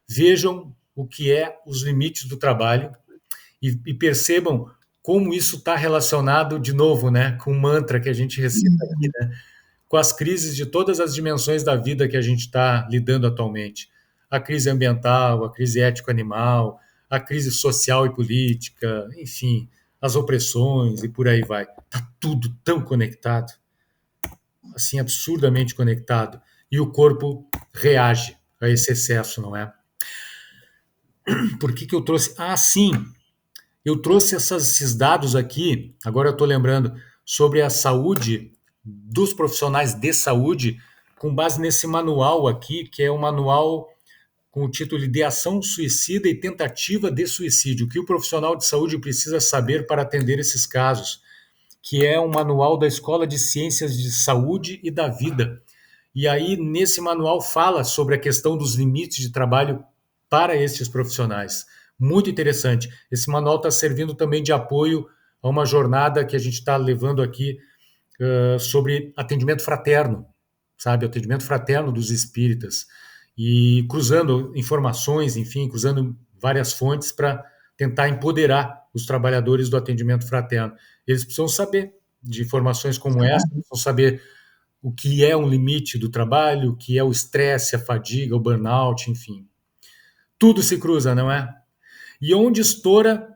Vejam o que é os limites do trabalho e percebam como isso está relacionado, de novo, né, com o mantra que a gente recita aqui, né, com as crises de todas as dimensões da vida que a gente está lidando atualmente. A crise ambiental, a crise ético-animal, a crise social e política, enfim, as opressões e por aí vai. Está tudo tão conectado, assim, absurdamente conectado. E o corpo reage a esse excesso, não é? Por que eu trouxe? Ah, sim, eu trouxe esses dados aqui, agora eu estou lembrando, sobre a saúde dos profissionais de saúde, com base nesse manual aqui, que é um manual com o título de Ideação Suicida e Tentativa de Suicídio, o que o profissional de saúde precisa saber para atender esses casos. que é um manual da Escola de Ciências de Saúde e da Vida. E aí, nesse manual, fala sobre a questão dos limites de trabalho para esses profissionais. Muito interessante. Esse manual está servindo também de apoio a uma jornada que a gente está levando aqui sobre atendimento fraterno, sabe? Atendimento fraterno dos espíritas. E cruzando informações, enfim, cruzando várias fontes para tentar empoderar os trabalhadores do atendimento fraterno. Eles precisam saber de informações como essa, precisam saber o que é um limite do trabalho, o que é o estresse, a fadiga, o burnout, enfim. Tudo se cruza, não é? E onde estoura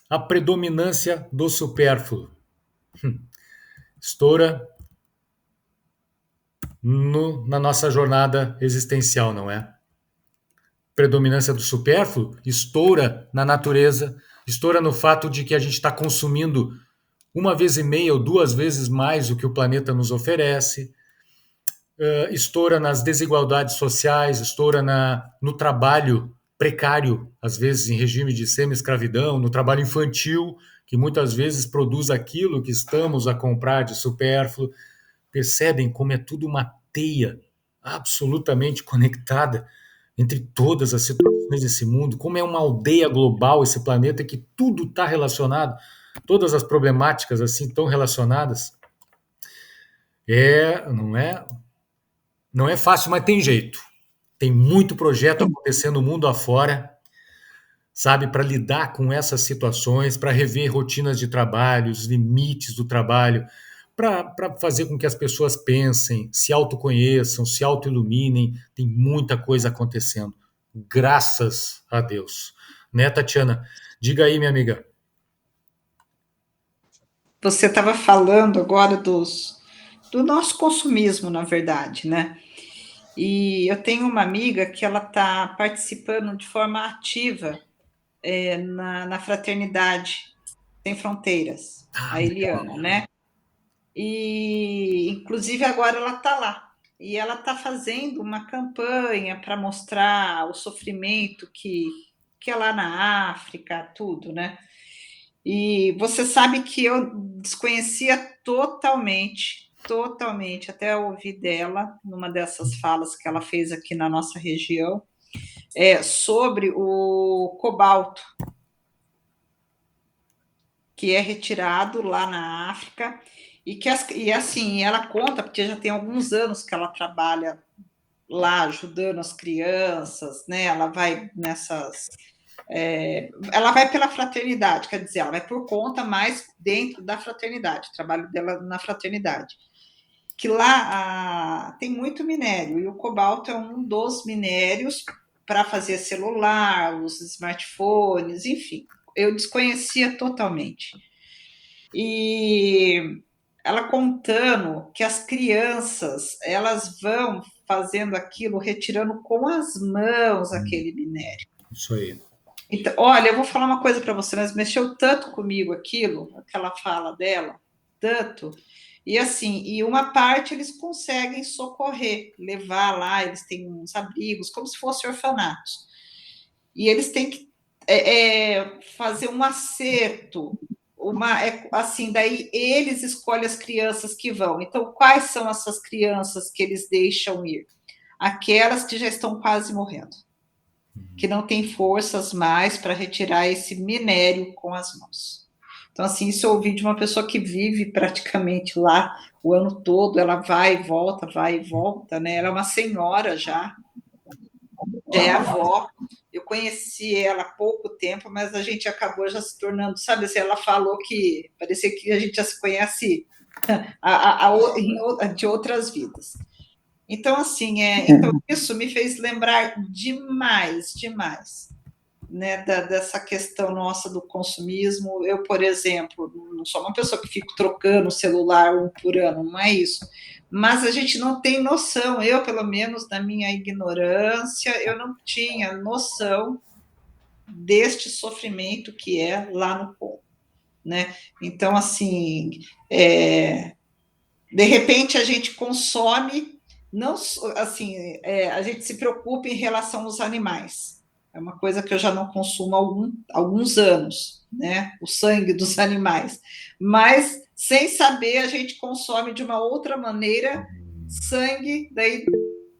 a predominância do supérfluo? Estoura na nossa jornada existencial, não é? Predominância do supérfluo estoura na natureza, estoura no fato de que a gente está consumindo 1,5 ou 2 vezes mais o que o planeta nos oferece, estoura nas desigualdades sociais, estoura no trabalho precário, às vezes em regime de semi-escravidão, no trabalho infantil, que muitas vezes produz aquilo que estamos a comprar de supérfluo. Percebem como é tudo uma teia absolutamente conectada entre todas as situações desse mundo, como é uma aldeia global esse planeta, que tudo está relacionado, todas as problemáticas assim estão relacionadas. Não é? Não é fácil, mas tem jeito. Tem muito projeto acontecendo no mundo afora, sabe, para lidar com essas situações, para rever rotinas de trabalho, os limites do trabalho, para fazer com que as pessoas pensem, se autoconheçam, se autoiluminem. Tem muita coisa acontecendo. Graças a Deus. Né, Tatiana? Diga aí, minha amiga. Você estava falando agora do nosso consumismo, na verdade, né? E eu tenho uma amiga que ela está participando de forma ativa na Fraternidade Sem Fronteiras, a Eliana, né? E, inclusive, agora ela está lá. E ela está fazendo uma campanha para mostrar o sofrimento que é lá na África, tudo, né? E você sabe que eu desconhecia totalmente, até ouvir dela, numa dessas falas que ela fez aqui na nossa região, sobre o cobalto, que é retirado lá na África, e assim, ela conta, porque já tem alguns anos que ela trabalha lá, ajudando as crianças, né? Ela vai nessas... ela vai pela fraternidade, quer dizer, ela vai por conta, mas dentro da fraternidade, o trabalho dela na fraternidade. Que lá tem muito minério, e o cobalto é um dos minérios para fazer celular, os smartphones, enfim. Eu desconhecia totalmente. E ela contando que as crianças, elas vão fazendo aquilo, retirando com as mãos aquele minério. Isso aí. Então, olha, eu vou falar uma coisa para você, mas mexeu tanto comigo aquilo, aquela fala dela, tanto. E assim, e uma parte eles conseguem socorrer, levar lá, eles têm uns abrigos, como se fossem orfanatos. E eles têm que fazer um acerto, assim, daí eles escolhem as crianças que vão. Então, quais são essas crianças que eles deixam ir? Aquelas que já estão quase morrendo, que não têm forças mais para retirar esse minério com as mãos. Então, assim, isso eu ouvi de uma pessoa que vive praticamente lá o ano todo, ela vai e volta, né? Ela é uma senhora já é avó. Eu conheci ela há pouco tempo, mas a gente acabou já se tornando, sabe, assim, ela falou que parecia que a gente já se conhece de outras vidas. Então, assim, então isso me fez lembrar demais, né, dessa questão nossa do consumismo. Eu, por exemplo, não sou uma pessoa que fico trocando o celular um por ano, não é isso. Mas a gente não tem noção, eu, pelo menos, na minha ignorância, eu não tinha noção deste sofrimento que é lá no Congo, né? Então, assim, de repente a gente consome, não assim, a gente se preocupa em relação aos animais, É uma coisa que eu já não consumo há alguns anos, né? O sangue dos animais. Mas, sem saber, a gente consome de uma outra maneira sangue daí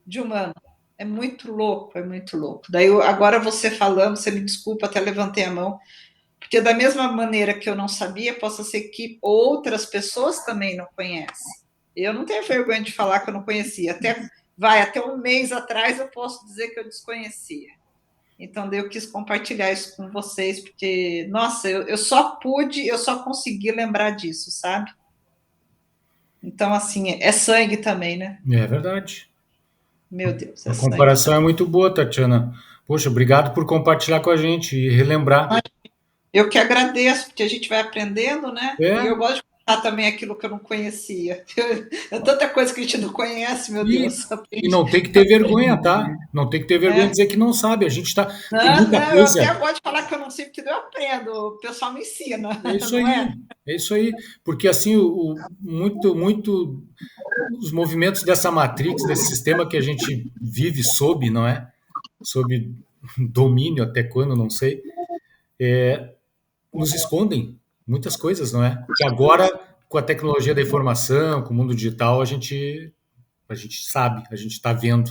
de humano. É muito louco, é muito louco. Daí, agora você falando, você me desculpa, até levantei a mão, porque da mesma maneira que eu não sabia, possa ser que outras pessoas também não conhecem. Eu não tenho vergonha de falar que eu não conhecia. Até um mês atrás eu posso dizer que eu desconhecia. Então, eu quis compartilhar isso com vocês, porque, nossa, eu só consegui lembrar disso, sabe? Então, assim, é sangue também, né? É verdade. Meu Deus, é A sangue. comparação é muito boa, Tatiana. Poxa, obrigado por compartilhar com a gente e relembrar. Eu que agradeço, porque a gente vai aprendendo, né? É. E eu gosto de contar também aquilo que eu não conhecia. É tanta coisa que a gente não conhece, meu Deus. E não tem que ter vergonha, tá? Não tem que ter vergonha de dizer que não sabe. A gente tá. Tem muita Eu coisa. até gosto de falar que eu não sei, porque eu aprendo, o pessoal me ensina. É isso não aí. É isso aí. Porque assim, muito os movimentos dessa matrix, desse sistema que a gente vive sob, não é? Sob domínio, até quando, não sei, nos escondem muitas coisas, não é? Que agora, com a tecnologia da informação, com o mundo digital, a gente sabe, a gente está vendo.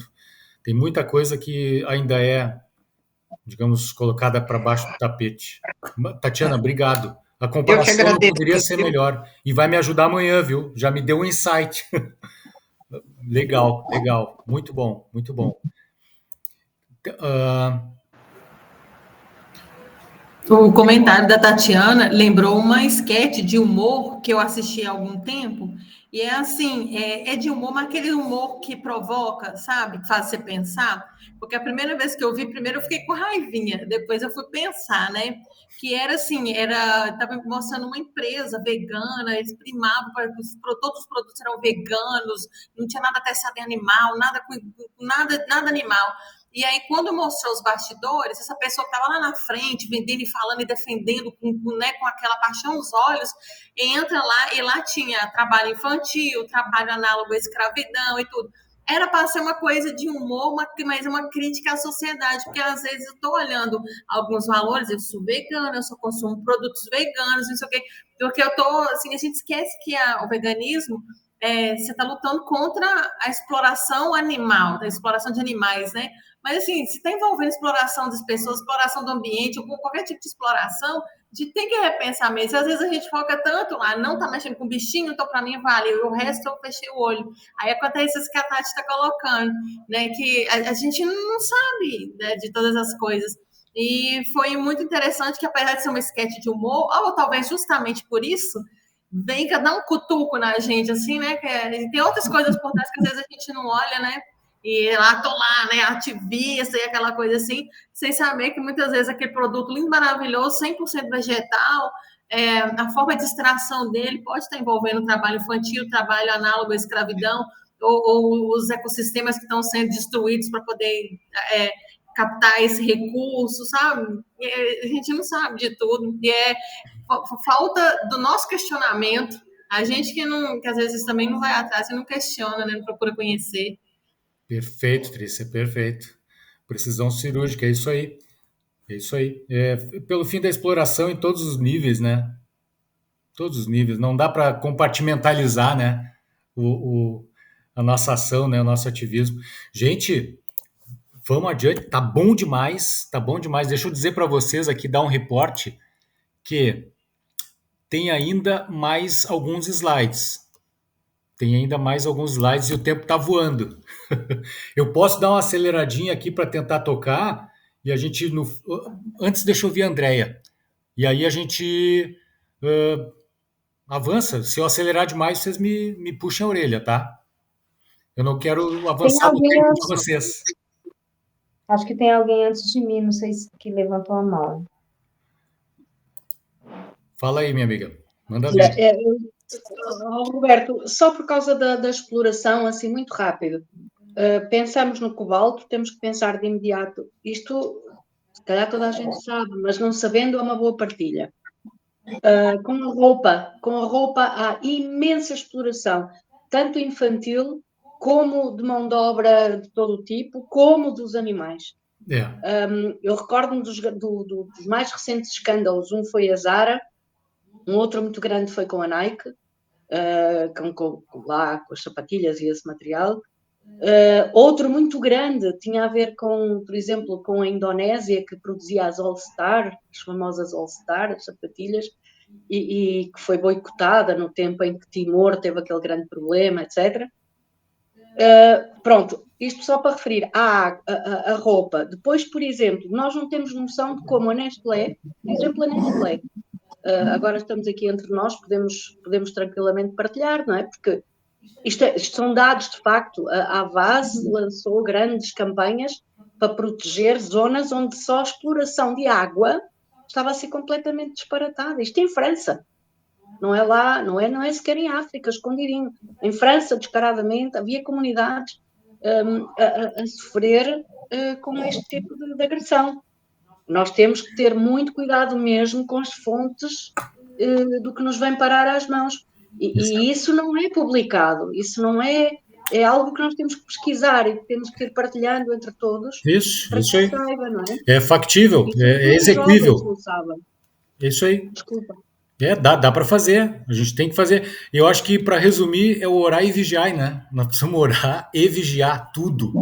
Tem muita coisa que ainda é, digamos, colocada para baixo do tapete. Tatiana, obrigado. A Eu que comparação não agradeço. poderia ser melhor. E vai me ajudar amanhã, viu? Já me deu um insight. Legal, legal. Muito bom, muito bom. O comentário da Tatiana lembrou uma esquete de humor que eu assisti há algum tempo, e é assim, é de humor, mas aquele humor que provoca, sabe? Que faz você pensar, porque a primeira vez que eu vi, primeiro eu fiquei com raivinha, depois eu fui pensar, né? Que era assim, estava mostrando uma empresa vegana, eles primavam para todos os produtos eram veganos, não tinha nada testado em animal, nada animal. E aí, quando mostrou os bastidores, essa pessoa que estava lá na frente, vendendo e falando e defendendo com aquela paixão nos olhos, entra lá e lá tinha trabalho infantil, trabalho análogo à escravidão e tudo. Era para ser uma coisa de humor, mas uma crítica à sociedade, porque às vezes eu estou olhando alguns valores, eu sou vegana, eu só consumo produtos veganos, não sei o quê, porque eu estou, assim, a gente esquece que o veganismo, você está lutando contra a exploração animal, a exploração de animais, né? Mas, assim, se está envolvendo exploração das pessoas, exploração do ambiente, ou qualquer tipo de exploração, a gente tem que repensar mesmo. Às vezes a gente foca tanto lá, não está mexendo com bichinho, então para mim vale, o resto eu fechei o olho. Aí acontece isso que a Tati está colocando, né? Que a gente não sabe, né, de todas as coisas. E foi muito interessante que, apesar de ser uma esquete de humor, ou talvez justamente por isso, vem dar um cutuco na gente, assim, né? Tem outras coisas por trás que às vezes a gente não olha, né? E lá tô lá, né, ativista e aquela coisa assim, sem saber que muitas vezes aquele produto lindo, maravilhoso, 100% vegetal, a forma de extração dele pode estar envolvendo trabalho infantil, trabalho análogo à escravidão, ou os ecossistemas que estão sendo destruídos para poder captar esse recurso, sabe? A gente não sabe de tudo, e falta do nosso questionamento, a gente que às vezes também não vai atrás e não questiona, né, não procura conhecer. Perfeito, Trícia, perfeito. Precisão cirúrgica, é isso aí. É isso aí. Pelo fim da exploração em todos os níveis, né? Todos os níveis. Não dá para compartimentalizar, né? A nossa ação, né? O nosso ativismo. Gente, vamos adiante. Tá bom demais, tá bom demais. Deixa eu dizer para vocês aqui, dar um reporte, que tem ainda mais alguns slides. Tem ainda mais alguns slides e o tempo está voando. Eu posso dar uma aceleradinha aqui para tentar tocar e a gente... Antes, deixa eu ouvir a Andrea. E aí a gente avança. Se eu acelerar demais, vocês me puxam a orelha, tá? Eu não quero avançar no tempo de vocês. Acho que tem alguém antes de mim, não sei se que levantou a mão. Fala aí, minha amiga. Manda ver. Roberto, só por causa da exploração, assim, muito rápido. Pensamos no cobalto, temos que pensar de imediato. Isto, se calhar toda a gente sabe, mas não sabendo é uma boa partilha. Com a roupa há imensa exploração, tanto infantil como de mão de obra de todo o tipo, como dos animais. Eu recordo-me dos mais recentes escândalos. Um foi a Zara, um outro muito grande foi com a Nike, com as sapatilhas e esse material. Outro muito grande tinha a ver com, por exemplo, com a Indonésia, que produzia as All-Star, as famosas All-Star, as sapatilhas, e que foi boicotada no tempo em que Timor teve aquele grande problema, etc. Pronto, isto só para referir à roupa. Depois, por exemplo, nós não temos noção de como a Nestlé, por exemplo, a Nestlé, agora estamos aqui entre nós, podemos tranquilamente partilhar, não é? Porque isto são dados, de facto. A Vaz lançou grandes campanhas para proteger zonas onde só a exploração de água estava a ser completamente disparatada. Isto em França. Não é lá, não é sequer em África, escondidinho. Em França, descaradamente, havia comunidades a sofrer com este tipo de agressão. Nós temos que ter muito cuidado mesmo com as fontes do que nos vem parar às mãos. E isso não é publicado, isso não é algo que nós temos que pesquisar e que temos que ir partilhando entre todos. Isso para que aí. saiba, não é? É factível, é execuível. É isso aí. Desculpa. Dá para fazer, a gente tem que fazer. Eu acho que, para resumir, é o orar e vigiar, né? Nós precisamos orar e vigiar tudo.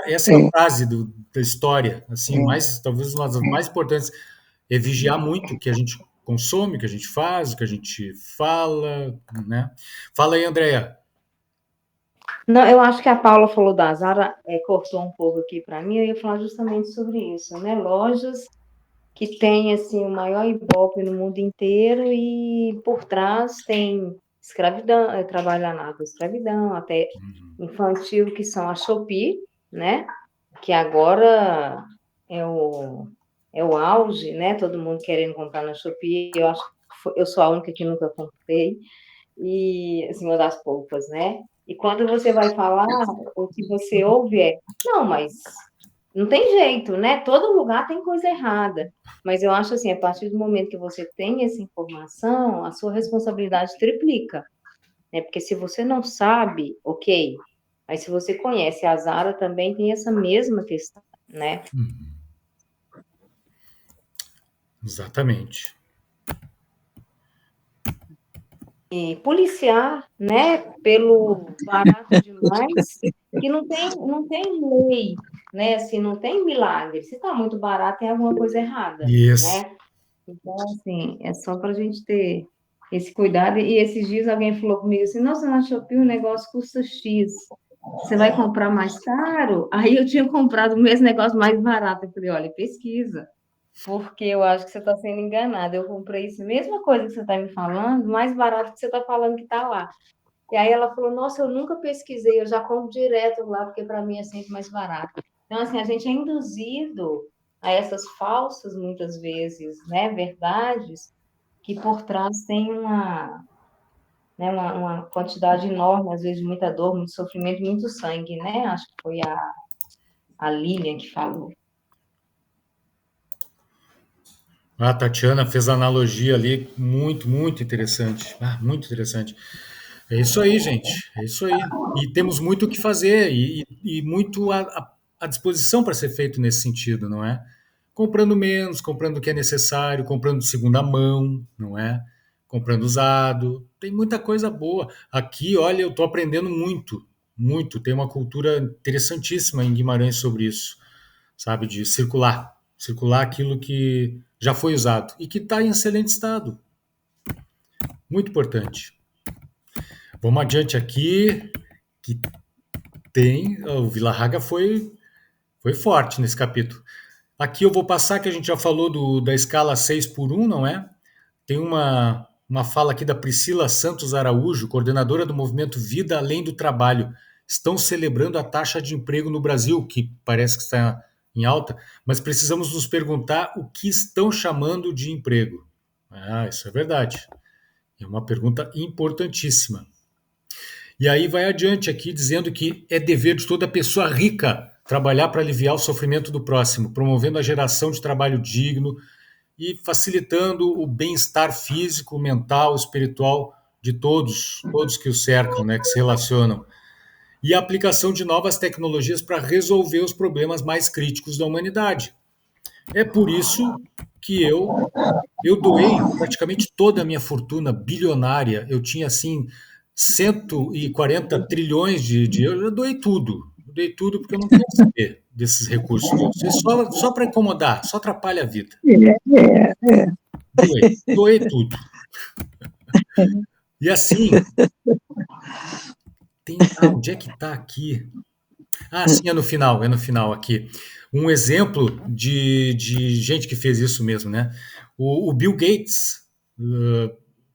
Essa é a frase da história, assim, talvez uma das mais importantes, é vigiar muito o que a gente consome, o que a gente faz, o que a gente fala, né? Fala aí, Andréia. Não, eu acho que a Paula falou da Zara, cortou um pouco aqui para mim, eu ia falar justamente sobre isso, né? Lojas que tem assim o maior ibope no mundo inteiro e por trás tem escravidão, trabalho análogo à escravidão, até infantil, que são a Shopee, né? Que agora é o auge, né? Todo mundo querendo comprar na Shopee. Eu acho que eu sou a única que nunca comprei, e assim, uma das poucas, né? E quando você vai falar, o que você ouve não, mas não tem jeito, né? Todo lugar tem coisa errada. Mas eu acho assim, a partir do momento que você tem essa informação, a sua responsabilidade triplica, né? Porque se você não sabe, ok. Mas se você conhece, a Zara também tem essa mesma questão, né? Exatamente. E policiar, né, pelo barato demais, que não tem lei, né, assim, não tem milagre. Se está muito barato, tem alguma coisa errada, né? Então, assim, é só para a gente ter esse cuidado. E esses dias alguém falou comigo assim, nossa, na Shopee o negócio custa X, você vai comprar mais caro? Aí eu tinha comprado o mesmo negócio mais barato. Eu falei, olha, pesquisa, porque eu acho que você está sendo enganada. Eu comprei isso, mesma coisa que você está me falando, mais barato que você está falando que está lá. E aí ela falou, nossa, eu nunca pesquisei, eu já compro direto lá, porque para mim é sempre mais barato. Então, assim, a gente é induzido a essas falsas, muitas vezes, né, verdades, que por trás tem uma quantidade enorme, às vezes, de muita dor, muito sofrimento, muito sangue, né? Acho que foi a Lilian que falou. A Tatiana fez a analogia ali, muito, muito interessante. Muito interessante. É isso aí, gente. É isso aí. E temos muito o que fazer e muito à disposição para ser feito nesse sentido, não é? Comprando menos, comprando o que é necessário, comprando de segunda mão, não é? Comprando usado. Tem muita coisa boa. Aqui, olha, eu estou aprendendo muito, muito. Tem uma cultura interessantíssima em Guimarães sobre isso, sabe? De circular aquilo que já foi usado e que está em excelente estado. Muito importante. Vamos adiante aqui, que o Vila Raga foi forte nesse capítulo. Aqui eu vou passar, que a gente já falou da escala 6x1, não é? Tem uma fala aqui da Priscila Santos Araújo, coordenadora do movimento Vida Além do Trabalho. Estão celebrando a taxa de emprego no Brasil, que parece que está em alta, mas precisamos nos perguntar o que estão chamando de emprego. Isso é verdade. É uma pergunta importantíssima. E aí vai adiante aqui, dizendo que é dever de toda pessoa rica trabalhar para aliviar o sofrimento do próximo, promovendo a geração de trabalho digno e facilitando o bem-estar físico, mental, espiritual de todos que o cercam, né, que se relacionam. e a aplicação de novas tecnologias para resolver os problemas mais críticos da humanidade. É por isso que eu doei praticamente toda a minha fortuna bilionária. Eu tinha, assim, 140 trilhões de euros. Eu doei tudo. Eu doei tudo porque eu não quero saber desses recursos todos. É só para incomodar, só atrapalha a vida. Doei tudo. E assim, onde é que está aqui? Ah, sim, é no final aqui. Um exemplo de gente que fez isso mesmo, né? O Bill Gates,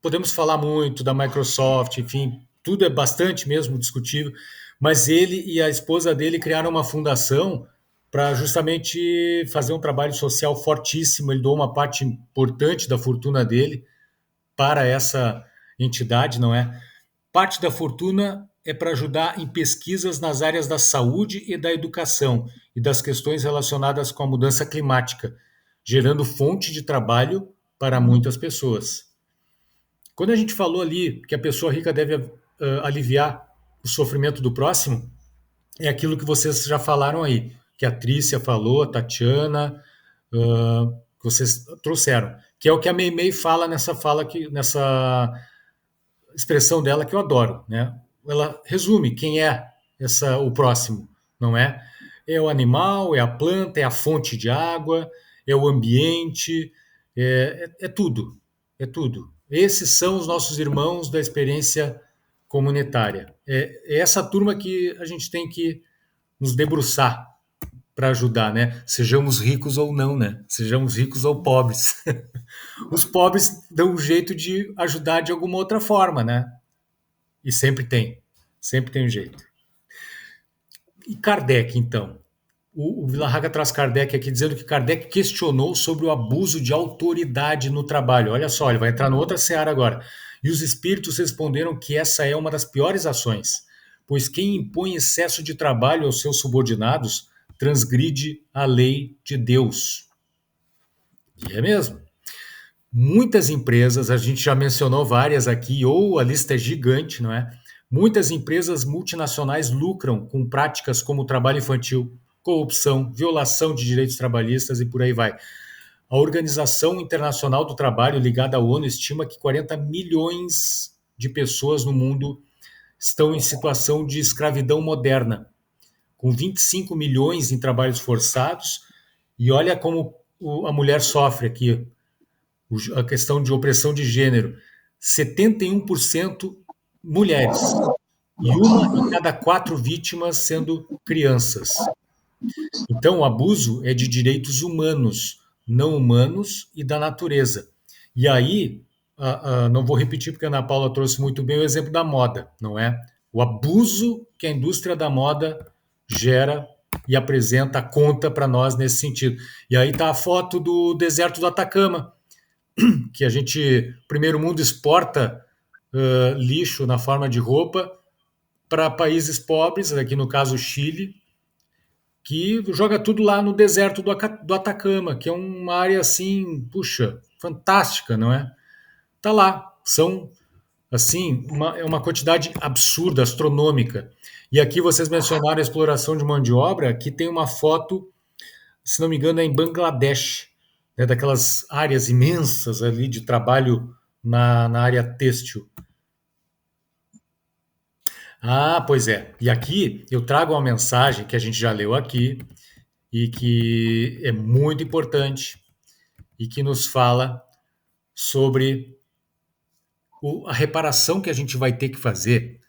podemos falar muito da Microsoft, enfim, tudo é bastante mesmo discutível, mas ele e a esposa dele criaram uma fundação para justamente fazer um trabalho social fortíssimo. Ele doou uma parte importante da fortuna dele para essa entidade, não é? Parte da fortuna é para ajudar em pesquisas nas áreas da saúde e da educação e das questões relacionadas com a mudança climática, gerando fonte de trabalho para muitas pessoas. Quando a gente falou ali que a pessoa rica deve aliviar o sofrimento do próximo, é aquilo que vocês já falaram aí, que a Trícia falou, a Tatiana, que vocês trouxeram, que é o que a Meimei fala nessa expressão dela que eu adoro, né? Ela resume quem é o próximo, não é? É o animal, é a planta, é a fonte de água, é o ambiente, é tudo, é tudo. Esses são os nossos irmãos da experiência comunitária. É essa turma que a gente tem que nos debruçar para ajudar, né? Sejamos ricos ou não, né? Sejamos ricos ou pobres. Os pobres dão um jeito de ajudar de alguma outra forma, né? E sempre tem um jeito. E Kardec, então? O Vila-Raga traz Kardec aqui dizendo que Kardec questionou sobre o abuso de autoridade no trabalho. Olha só, ele vai entrar noutra seara agora. E os espíritos responderam que essa é uma das piores ações, pois quem impõe excesso de trabalho aos seus subordinados transgride a lei de Deus. E é mesmo. Muitas empresas, a gente já mencionou várias aqui, ou a lista é gigante, não é? Muitas empresas multinacionais lucram com práticas como trabalho infantil, corrupção, violação de direitos trabalhistas e por aí vai. A Organização Internacional do Trabalho, ligada à ONU, estima que 40 milhões de pessoas no mundo estão em situação de escravidão moderna, com 25 milhões em trabalhos forçados. E olha como a mulher sofre aqui, a questão de opressão de gênero. 71% mulheres, e 1 em cada 4 vítimas sendo crianças. Então, o abuso é de direitos humanos, não humanos e da natureza. E aí, não vou repetir porque a Ana Paula trouxe muito bem o exemplo da moda, não é? O abuso que a indústria da moda gera e apresenta, conta para nós nesse sentido. E aí está a foto do deserto do Atacama, que a gente, primeiro mundo, exporta lixo na forma de roupa para países pobres, aqui no caso o Chile, que joga tudo lá no deserto do Atacama, que é uma área assim, puxa, fantástica, não é? Tá lá, são assim, é uma quantidade absurda, astronômica. E aqui vocês mencionaram a exploração de mão de obra, aqui tem uma foto, se não me engano, é em Bangladesh, né, daquelas áreas imensas ali de trabalho na área têxtil. Ah, pois é. E aqui eu trago uma mensagem que a gente já leu aqui e que é muito importante e que nos fala sobre a reparação que a gente vai ter que fazer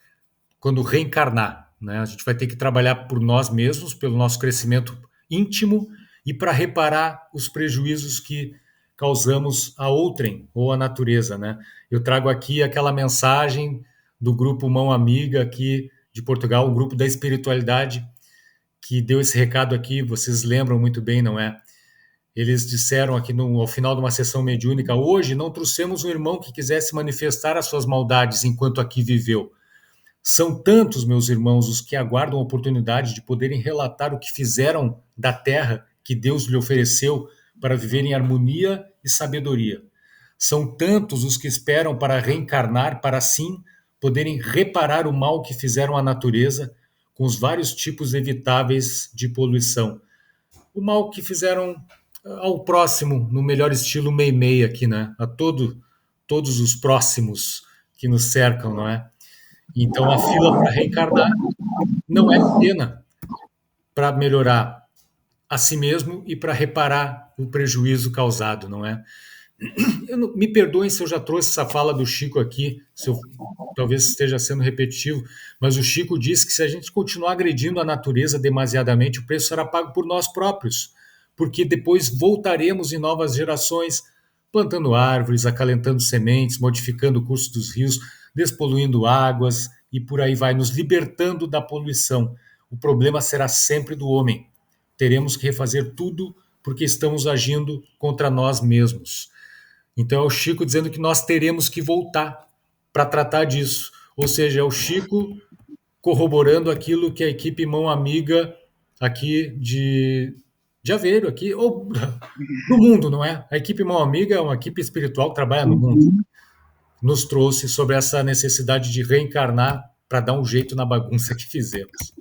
quando reencarnar, né? A gente vai ter que trabalhar por nós mesmos, pelo nosso crescimento íntimo e para reparar os prejuízos que causamos a outrem ou à natureza, né? Eu trago aqui aquela mensagem do grupo Mão Amiga aqui de Portugal, o grupo da espiritualidade, que deu esse recado aqui, vocês lembram muito bem, não é? Eles disseram aqui ao final de uma sessão mediúnica, hoje não trouxemos um irmão que quisesse manifestar as suas maldades enquanto aqui viveu. São tantos, meus irmãos, os que aguardam a oportunidade de poderem relatar o que fizeram da terra que Deus lhe ofereceu para viver em harmonia e sabedoria. São tantos os que esperam para reencarnar, para assim poderem reparar o mal que fizeram à natureza, com os vários tipos evitáveis de poluição. O mal que fizeram ao próximo, no melhor estilo Meimei aqui, né? A todos os próximos que nos cercam, não é? Então a fila para reencarnar não é pequena para melhorar a si mesmo e para reparar o prejuízo causado, não é? Me perdoem se eu já trouxe essa fala do Chico aqui, se eu talvez esteja sendo repetitivo, mas o Chico disse que se a gente continuar agredindo a natureza demasiadamente, o preço será pago por nós próprios, porque depois voltaremos em novas gerações, plantando árvores, acalentando sementes, modificando o curso dos rios, despoluindo águas e por aí vai, nos libertando da poluição. O problema será sempre do homem. Teremos que refazer tudo porque estamos agindo contra nós mesmos. Então é o Chico dizendo que nós teremos que voltar para tratar disso. Ou seja, é o Chico corroborando aquilo que a equipe Mão Amiga aqui de Aveiro, aqui, ou do mundo, não é? A equipe Mão Amiga é uma equipe espiritual que trabalha no mundo. Nos trouxe sobre essa necessidade de reencarnar para dar um jeito na bagunça que fizemos.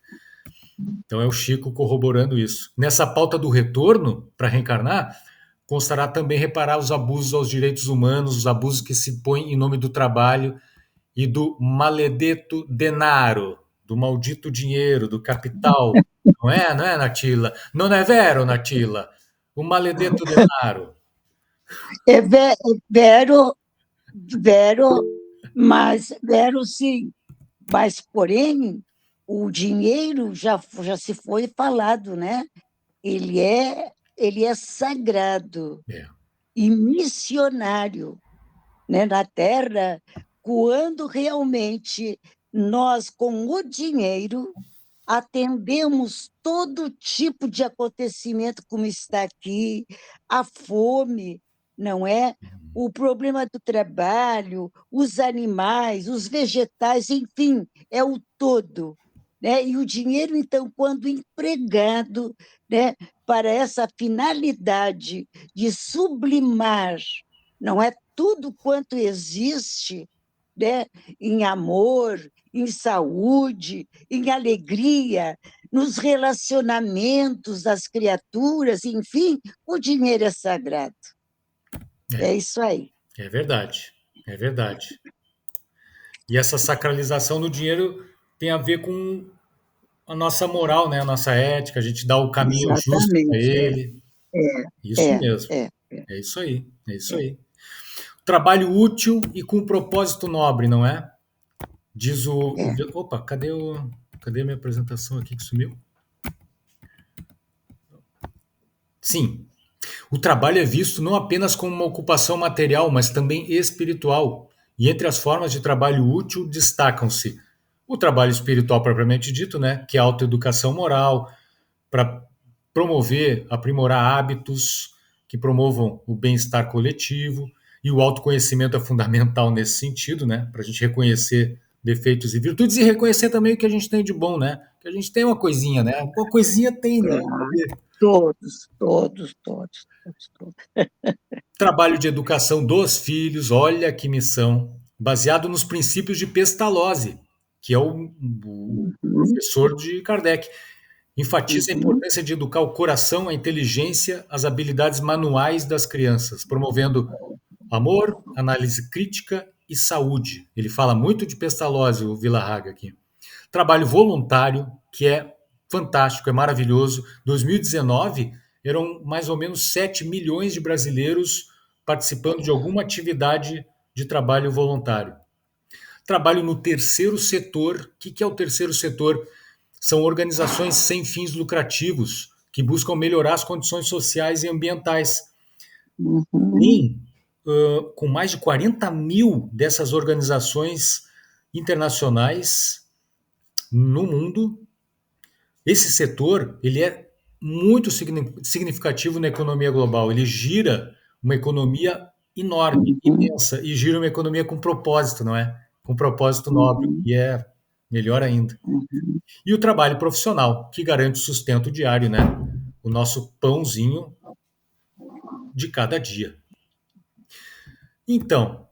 Então é o Chico corroborando isso. Nessa pauta do retorno para reencarnar, constará também reparar os abusos aos direitos humanos, os abusos que se põem em nome do trabalho e do maledetto denaro, do maldito dinheiro, do capital. Não é, Natila? Não é vero, Natila? O maledetto denaro. É vero, vero sim. Mas, porém, o dinheiro já se foi falado, né? Ele é sagrado e missionário, né, na Terra, quando realmente nós, com o dinheiro, atendemos todo tipo de acontecimento, como está aqui, a fome, não é? O problema do trabalho, os animais, os vegetais, enfim, é o todo. Né? E o dinheiro, então, quando empregado, né, para essa finalidade de sublimar, não é, tudo quanto existe, né, em amor, em saúde, em alegria, nos relacionamentos das criaturas, enfim, o dinheiro é sagrado. É isso aí. É verdade, é verdade. E essa sacralização do dinheiro tem a ver com a nossa moral, né? A nossa ética, a gente dá o caminho justo para ele. Isso mesmo. É isso aí, é isso aí. Trabalho útil e com propósito nobre, não é? Diz o... Opa, cadê a minha apresentação aqui que sumiu? Sim. O trabalho é visto não apenas como uma ocupação material, mas também espiritual. E entre as formas de trabalho útil destacam-se o trabalho espiritual propriamente dito, né, que é a autoeducação moral, para promover, aprimorar hábitos que promovam o bem-estar coletivo, e o autoconhecimento é fundamental nesse sentido, né, para a gente reconhecer defeitos e virtudes e reconhecer também o que a gente tem de bom, né, que a gente tem uma coisinha, né, uma coisinha tem, né. Todos. Trabalho de educação dos filhos, olha que missão, baseado nos princípios de Pestalozzi, que é o professor de Kardec. Enfatiza a importância de educar o coração, a inteligência, as habilidades manuais das crianças, promovendo amor, análise crítica e saúde. Ele fala muito de Pestalozzi, o Vila Haga aqui. Trabalho voluntário, que é fantástico, é maravilhoso. 2019, eram mais ou menos 7 milhões de brasileiros participando de alguma atividade de trabalho voluntário. Trabalho no terceiro setor. O que é o terceiro setor? São organizações sem fins lucrativos que buscam melhorar as condições sociais e ambientais. Tem, com mais de 40 mil dessas organizações internacionais no mundo. Esse setor ele é muito significativo na economia global. Ele gira uma economia enorme, imensa, e gira uma economia com propósito, não é? Com propósito nobre, e é melhor ainda. E o trabalho profissional, que garante o sustento diário, né? O nosso pãozinho de cada dia. Então,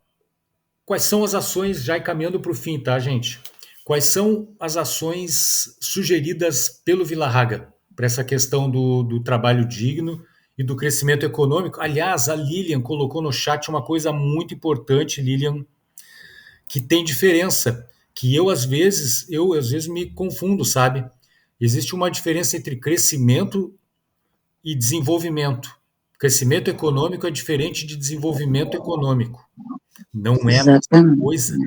quais são as ações, já encaminhando para o fim, tá, gente? quais são as ações sugeridas pelo Villa-Haga para essa questão do trabalho digno e do crescimento econômico. Aliás, a Lilian colocou no chat uma coisa muito importante, Lilian, que tem diferença, que eu às vezes me confundo, sabe? Existe uma diferença entre crescimento e desenvolvimento. Crescimento econômico é diferente de desenvolvimento econômico. Não é a mesma coisa.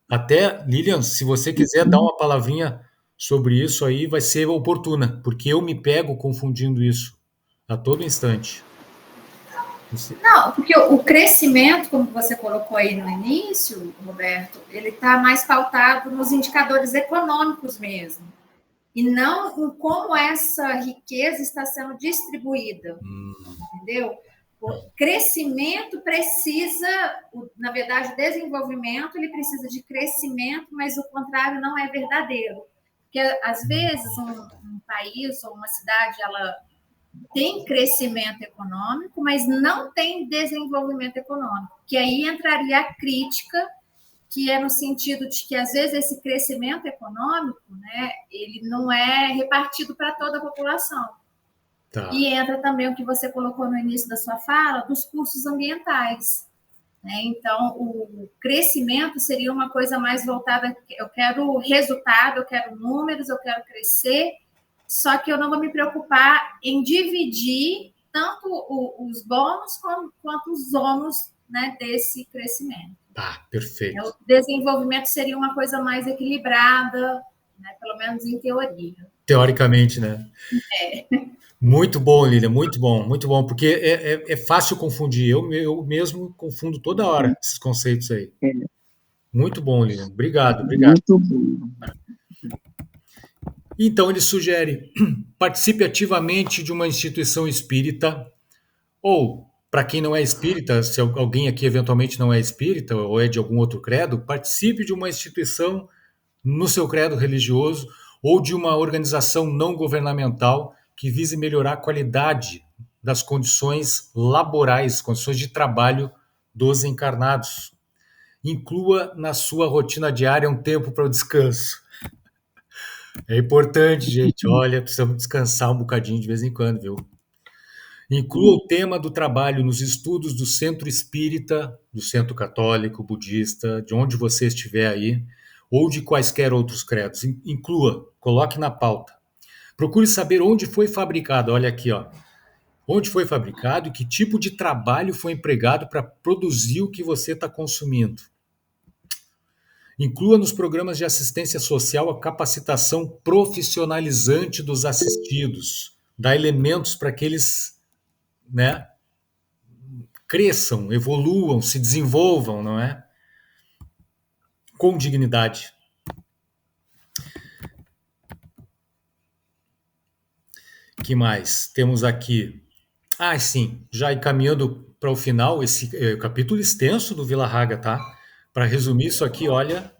Até, Lilian, se você quiser dar uma palavrinha sobre isso aí, vai ser oportuna, porque eu me pego confundindo isso a todo instante. Não, porque o crescimento, como você colocou aí no início, Roberto, ele está mais pautado nos indicadores econômicos mesmo, e não em como essa riqueza está sendo distribuída, entendeu? O crescimento precisa, na verdade, o desenvolvimento, ele precisa de crescimento, mas o contrário não é verdadeiro. Porque, às vezes, um país ou uma cidade, ela tem crescimento econômico, mas não tem desenvolvimento econômico, que aí entraria a crítica, que é no sentido de que, às vezes, esse crescimento econômico, né, ele não é repartido para toda a população. Tá. E entra também o que você colocou no início da sua fala, dos custos ambientais. Né? Então, o crescimento seria uma coisa mais voltada, eu quero resultado, eu quero números, eu quero crescer, só que eu não vou me preocupar em dividir tanto os bônus quanto os ônus, né, desse crescimento. Ah, perfeito. O desenvolvimento seria uma coisa mais equilibrada, né, pelo menos em teoria. Teoricamente, né? É. Muito bom, Lília, muito bom, porque é fácil confundir. Eu mesmo confundo toda hora esses conceitos aí. Muito bom, Lília. Obrigado. Muito bom. Então, ele sugere: participe ativamente de uma instituição espírita, ou, para quem não é espírita, se alguém aqui eventualmente não é espírita ou é de algum outro credo, participe de uma instituição no seu credo religioso ou de uma organização não governamental que vise melhorar a qualidade das condições laborais, condições de trabalho dos encarnados. Inclua na sua rotina diária um tempo para o descanso. É importante, gente. Olha, precisamos descansar um bocadinho de vez em quando, viu? Inclua o tema do trabalho nos estudos do centro espírita, do centro católico, budista, de onde você estiver aí, ou de quaisquer outros credos. Inclua, coloque na pauta. Procure saber onde foi fabricado. Olha aqui, ó. Onde foi fabricado e que tipo de trabalho foi empregado para produzir o que você está consumindo. Inclua nos programas de assistência social a capacitação profissionalizante dos assistidos. Dá elementos para que eles, né, cresçam, evoluam, se desenvolvam, não é? Com dignidade. Que mais? Temos aqui... Ah, sim, já encaminhando para o final, esse capítulo extenso do Villa-Haga, tá? Para resumir isso aqui, olha...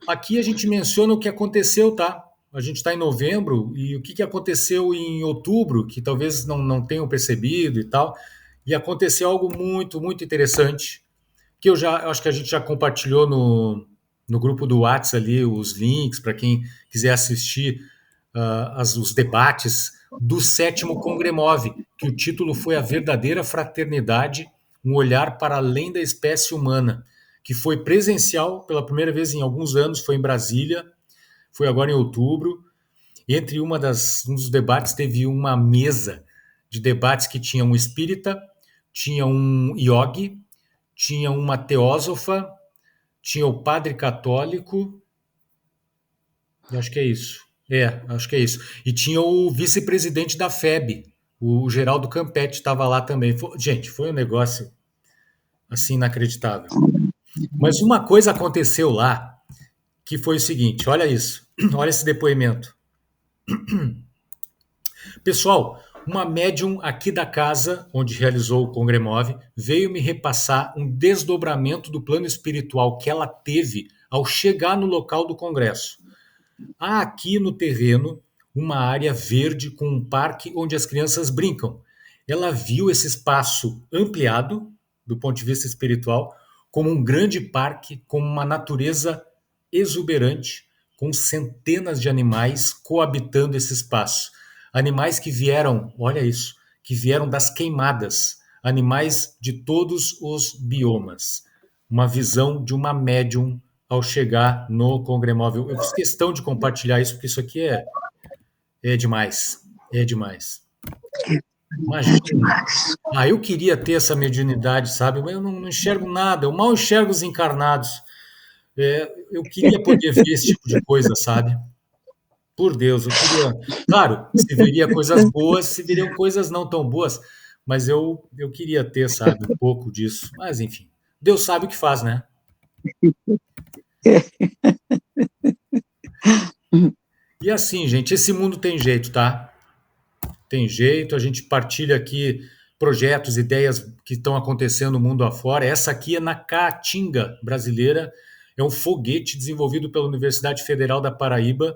Aqui a gente menciona o que aconteceu, tá? A gente está em novembro, e o que aconteceu em outubro, que talvez não tenham percebido e tal, e aconteceu algo muito, muito interessante, que eu acho que a gente já compartilhou no grupo do WhatsApp ali, os links, para quem quiser assistir os debates do 7º Congremov, que o título foi A Verdadeira Fraternidade, um olhar para além da espécie humana, que foi presencial pela primeira vez em alguns anos, foi em Brasília, foi agora em outubro. Entre um dos debates teve uma mesa de debates que tinha um espírita, tinha um yogi, tinha uma teósofa, tinha o padre católico, acho que é isso. Acho que é isso. E tinha o vice-presidente da FEB, o Geraldo Campetti estava lá também. Gente, foi um negócio assim inacreditável. Mas uma coisa aconteceu lá, que foi o seguinte, olha isso, olha esse depoimento. Pessoal, uma médium aqui da casa, onde realizou o Congremov, veio me repassar um desdobramento do plano espiritual que ela teve ao chegar no local do congresso. Há aqui no terreno uma área verde com um parque onde as crianças brincam. Ela viu esse espaço ampliado, do ponto de vista espiritual, como um grande parque, com uma natureza exuberante, com centenas de animais coabitando esse espaço. Animais que vieram, olha isso, que vieram das queimadas, animais de todos os biomas. Uma visão de uma médium ao chegar no Congremóvel. Eu fiz questão de compartilhar isso, porque isso aqui é demais. É demais. Imagina. Eu queria ter essa mediunidade, sabe? Mas eu não enxergo nada, eu mal enxergo os encarnados. Eu queria poder ver esse tipo de coisa, sabe? Por Deus, eu queria. Claro, se veria coisas boas, se veriam coisas não tão boas, mas eu queria ter, sabe, um pouco disso. Mas, enfim, Deus sabe o que faz, né? E assim, gente, esse mundo tem jeito, tá? Tem jeito, a gente partilha aqui projetos, ideias que estão acontecendo no mundo afora. Essa aqui é na Caatinga brasileira, é um foguete desenvolvido pela Universidade Federal da Paraíba,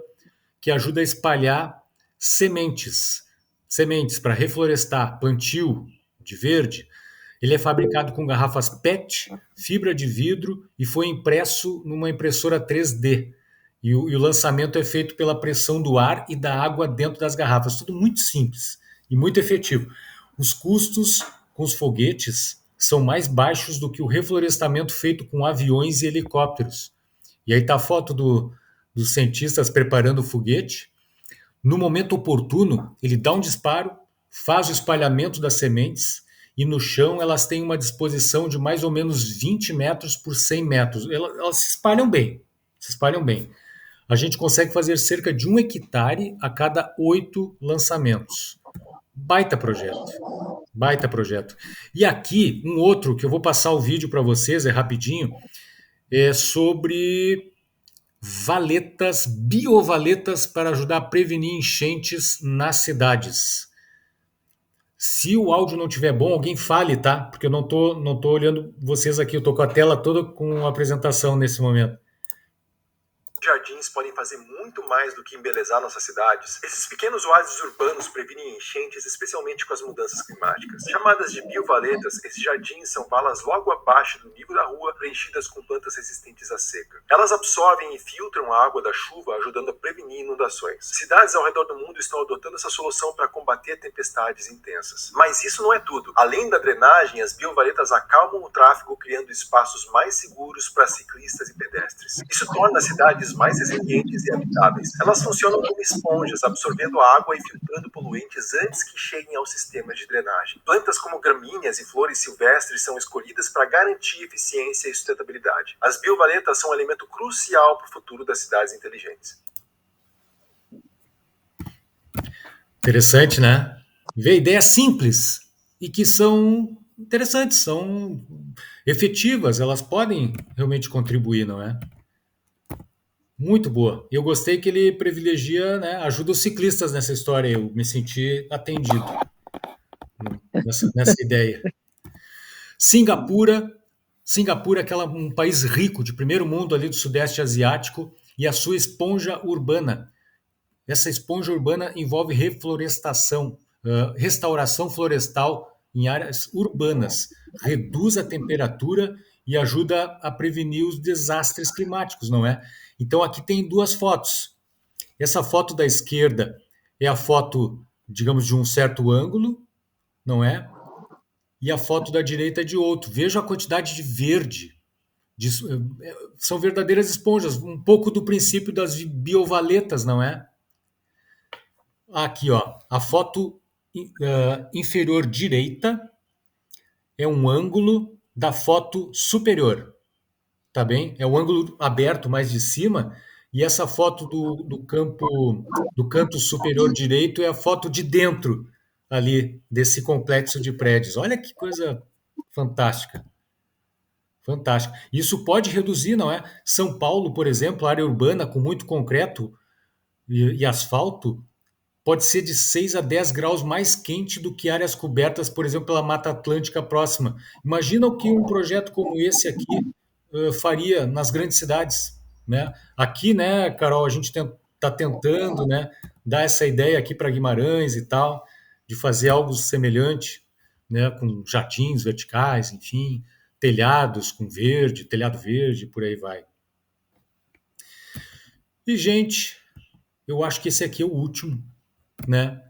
que ajuda a espalhar sementes para reflorestar, plantio de verde. Ele é fabricado com garrafas PET, fibra de vidro e foi impresso numa impressora 3D. E o lançamento é feito pela pressão do ar e da água dentro das garrafas. Tudo muito simples e muito efetivo. Os custos com os foguetes são mais baixos do que o reflorestamento feito com aviões e helicópteros. E aí está a foto dos cientistas preparando o foguete. No momento oportuno, ele dá um disparo, faz o espalhamento das sementes e no chão elas têm uma disposição de mais ou menos 20 metros por 100 metros. Elas se espalham bem, A gente consegue fazer cerca de 1 hectare a cada 8 lançamentos. Baita projeto. E aqui, um outro, que eu vou passar o vídeo para vocês, é rapidinho, é sobre biovaletas para ajudar a prevenir enchentes nas cidades. Se o áudio não estiver bom, alguém fale, tá? Porque eu não tô olhando vocês aqui, eu tô com a tela toda com a apresentação nesse momento. Jardins podem fazer muito mais do que embelezar nossas cidades. Esses pequenos oásis urbanos previnem enchentes, especialmente com as mudanças climáticas. Chamadas de biovaletas, esses jardins são valas logo abaixo do nível da rua, preenchidas com plantas resistentes à seca. Elas absorvem e filtram a água da chuva, ajudando a prevenir inundações. Cidades ao redor do mundo estão adotando essa solução para combater tempestades intensas. Mas isso não é tudo. Além da drenagem, as biovaletas acalmam o tráfego, criando espaços mais seguros para ciclistas e pedestres. Isso torna as cidades mais resilientes e habitáveis. Elas funcionam como esponjas, absorvendo a água e filtrando poluentes antes que cheguem ao sistema de drenagem. Plantas como gramíneas e flores silvestres são escolhidas para garantir eficiência e sustentabilidade. As biovaletas são um elemento crucial para o futuro das cidades inteligentes. Interessante, né? Ver ideias simples e que são interessantes, são efetivas, elas podem realmente contribuir, não é? Muito boa. Eu gostei que ele privilegia, né, ajuda os ciclistas nessa história. Eu me senti atendido nessa ideia. Singapura é um país rico, de primeiro mundo ali do Sudeste Asiático, e a sua esponja urbana. Essa esponja urbana envolve reflorestação, restauração florestal em áreas urbanas, reduz a temperatura e ajuda a prevenir os desastres climáticos, não é? Então aqui tem 2 fotos. Essa foto da esquerda é a foto, digamos, de um certo ângulo, não é? E a foto da direita é de outro. Veja a quantidade de verde. São verdadeiras esponjas, um pouco do princípio das biovaletas, não é? Aqui, ó, a foto inferior direita é um ângulo da foto superior. Tá bem? É o ângulo aberto mais de cima, e essa foto do canto superior direito é a foto de dentro ali desse complexo de prédios. Olha que coisa fantástica. Fantástica. Isso pode reduzir, não é? São Paulo, por exemplo, área urbana com muito concreto e asfalto, pode ser de 6 a 10 graus mais quente do que áreas cobertas, por exemplo, pela Mata Atlântica próxima. Imagina o que um projeto como esse aqui faria nas grandes cidades, né? Aqui, né, Carol, a gente está tentando, né, dar essa ideia aqui para Guimarães e tal, de fazer algo semelhante, né, com jardins verticais, enfim, telhados com verde, telhado verde, por aí vai. E, gente, eu acho que esse aqui é o último, né?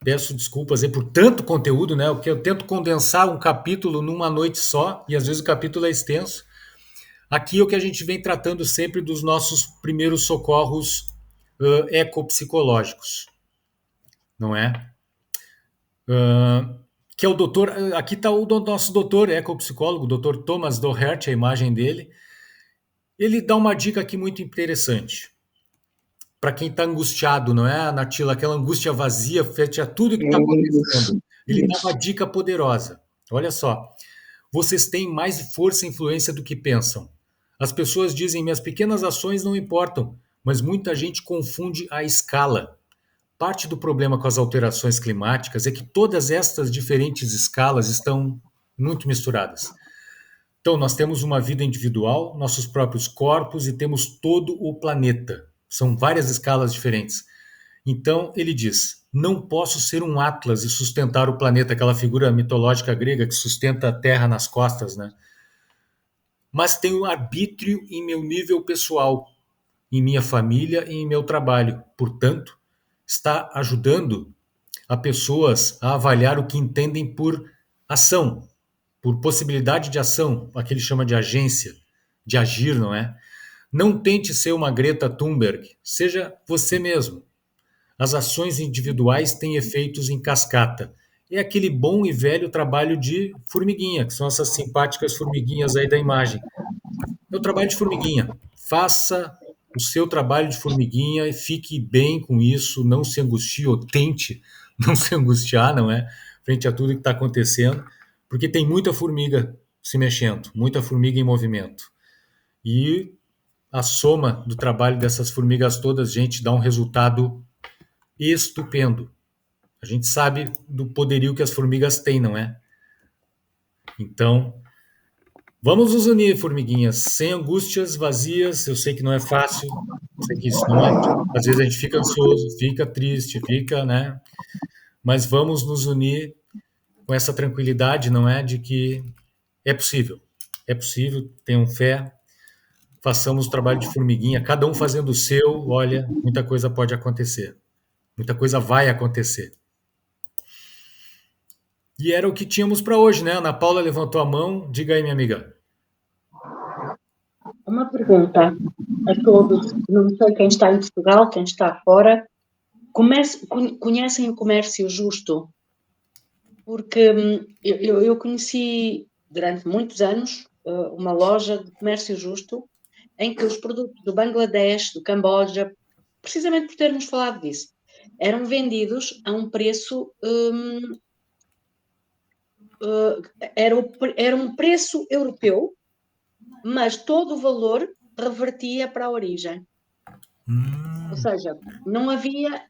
Peço desculpas aí por tanto conteúdo, né? Porque eu tento condensar um capítulo numa noite só, e às vezes o capítulo é extenso. Aqui é o que a gente vem tratando sempre dos nossos primeiros socorros ecopsicológicos, não é? Que é o doutor, aqui está o nosso doutor ecopsicólogo, o doutor Thomas Doherty, a imagem dele. Ele dá uma dica aqui muito interessante. Para quem está angustiado, não é, Natila? Aquela angústia vazia frente a tudo que está acontecendo. Ele dá uma dica poderosa. Olha só. Vocês têm mais força e influência do que pensam. As pessoas dizem, minhas pequenas ações não importam, mas muita gente confunde a escala. Parte do problema com as alterações climáticas é que todas estas diferentes escalas estão muito misturadas. Então, nós temos uma vida individual, nossos próprios corpos e temos todo o planeta. São várias escalas diferentes. Então, ele diz, não posso ser um Atlas e sustentar o planeta, aquela figura mitológica grega que sustenta a Terra nas costas, né? Mas tenho arbítrio em meu nível pessoal, em minha família e em meu trabalho. Portanto, está ajudando a pessoas a avaliar o que entendem por ação, por possibilidade de ação, aquilo que ele chama de agência, de agir, não é? Não tente ser uma Greta Thunberg, seja você mesmo. As ações individuais têm efeitos em cascata. É aquele bom e velho trabalho de formiguinha, que são essas simpáticas formiguinhas aí da imagem. É o trabalho de formiguinha. Faça o seu trabalho de formiguinha e fique bem com isso, não se angustie ou tente não se angustiar, não é? Frente a tudo que está acontecendo, porque tem muita formiga se mexendo, muita formiga em movimento. E a soma do trabalho dessas formigas todas, gente, dá um resultado estupendo. A gente sabe do poderio que as formigas têm, não é? Então, vamos nos unir, formiguinhas, sem angústias vazias. Eu sei que não é fácil, sei que isso não é. Às vezes a gente fica ansioso, fica triste, fica, né? Mas vamos nos unir com essa tranquilidade, não é? De que é possível, tenham fé. Façamos o trabalho de formiguinha, cada um fazendo o seu, olha, muita coisa pode acontecer. Muita coisa vai acontecer. E era o que tínhamos para hoje, né? Ana Paula levantou a mão. Diga aí, minha amiga. Uma pergunta a todos, não sei quem está em Portugal, quem está fora. Conhecem o comércio justo? Porque eu conheci durante muitos anos uma loja de comércio justo em que os produtos do Bangladesh, do Camboja, precisamente por termos falado disso, eram vendidos a um preço, era um preço europeu, mas todo o valor revertia para a origem. Ou seja, não havia,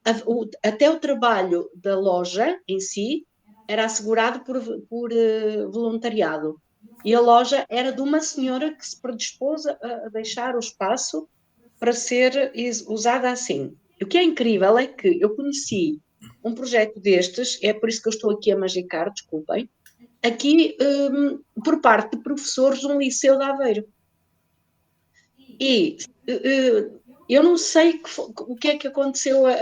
até o trabalho da loja em si era assegurado por voluntariado. E a loja era de uma senhora que se predispôs a deixar o espaço para ser usada assim. O que é incrível é que eu conheci um projeto destes, é por isso que eu estou aqui a magicar, desculpem, aqui por parte de professores de um liceu de Aveiro. E eu não sei o que é que aconteceu a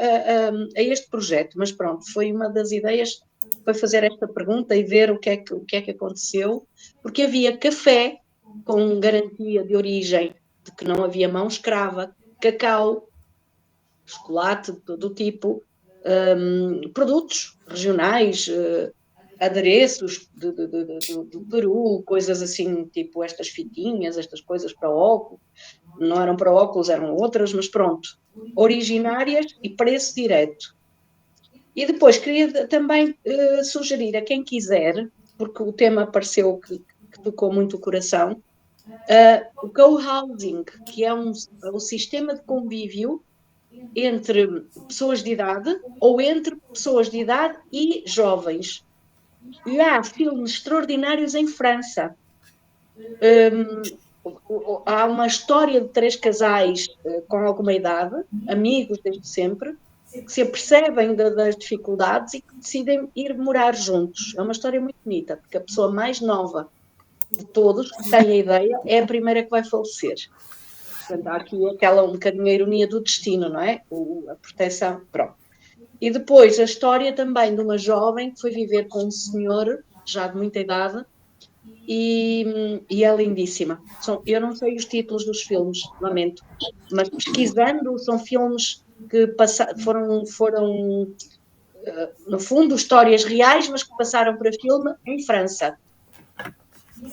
este projeto, mas pronto, foi uma das ideias, foi fazer esta pergunta e ver o que é que aconteceu, porque havia café com garantia de origem, de que não havia mão escrava, cacau, chocolate de todo tipo, produtos regionais, adereços do Peru, coisas assim, tipo estas fitinhas, estas coisas para óculos, não eram para óculos, eram outras, mas pronto, originárias e preço direto. E depois queria também sugerir a quem quiser, porque o tema pareceu que tocou muito o coração, o co-housing, que é um sistema de convívio entre pessoas de idade ou entre pessoas de idade e jovens. E há filmes extraordinários em França. Há uma história de 3 casais com alguma idade, amigos desde sempre, que se apercebem das dificuldades e que decidem ir morar juntos. É uma história muito bonita, porque a pessoa mais nova de todos, que tem a ideia, é a primeira que vai falecer. Portanto, há aqui aquela um bocadinho a ironia do destino, não é? A proteção, pronto. E depois a história também de uma jovem que foi viver com um senhor, já de muita idade, e é lindíssima. Eu não sei os títulos dos filmes, lamento, mas pesquisando, são filmes que foram no fundo, histórias reais, mas que passaram para filme em França.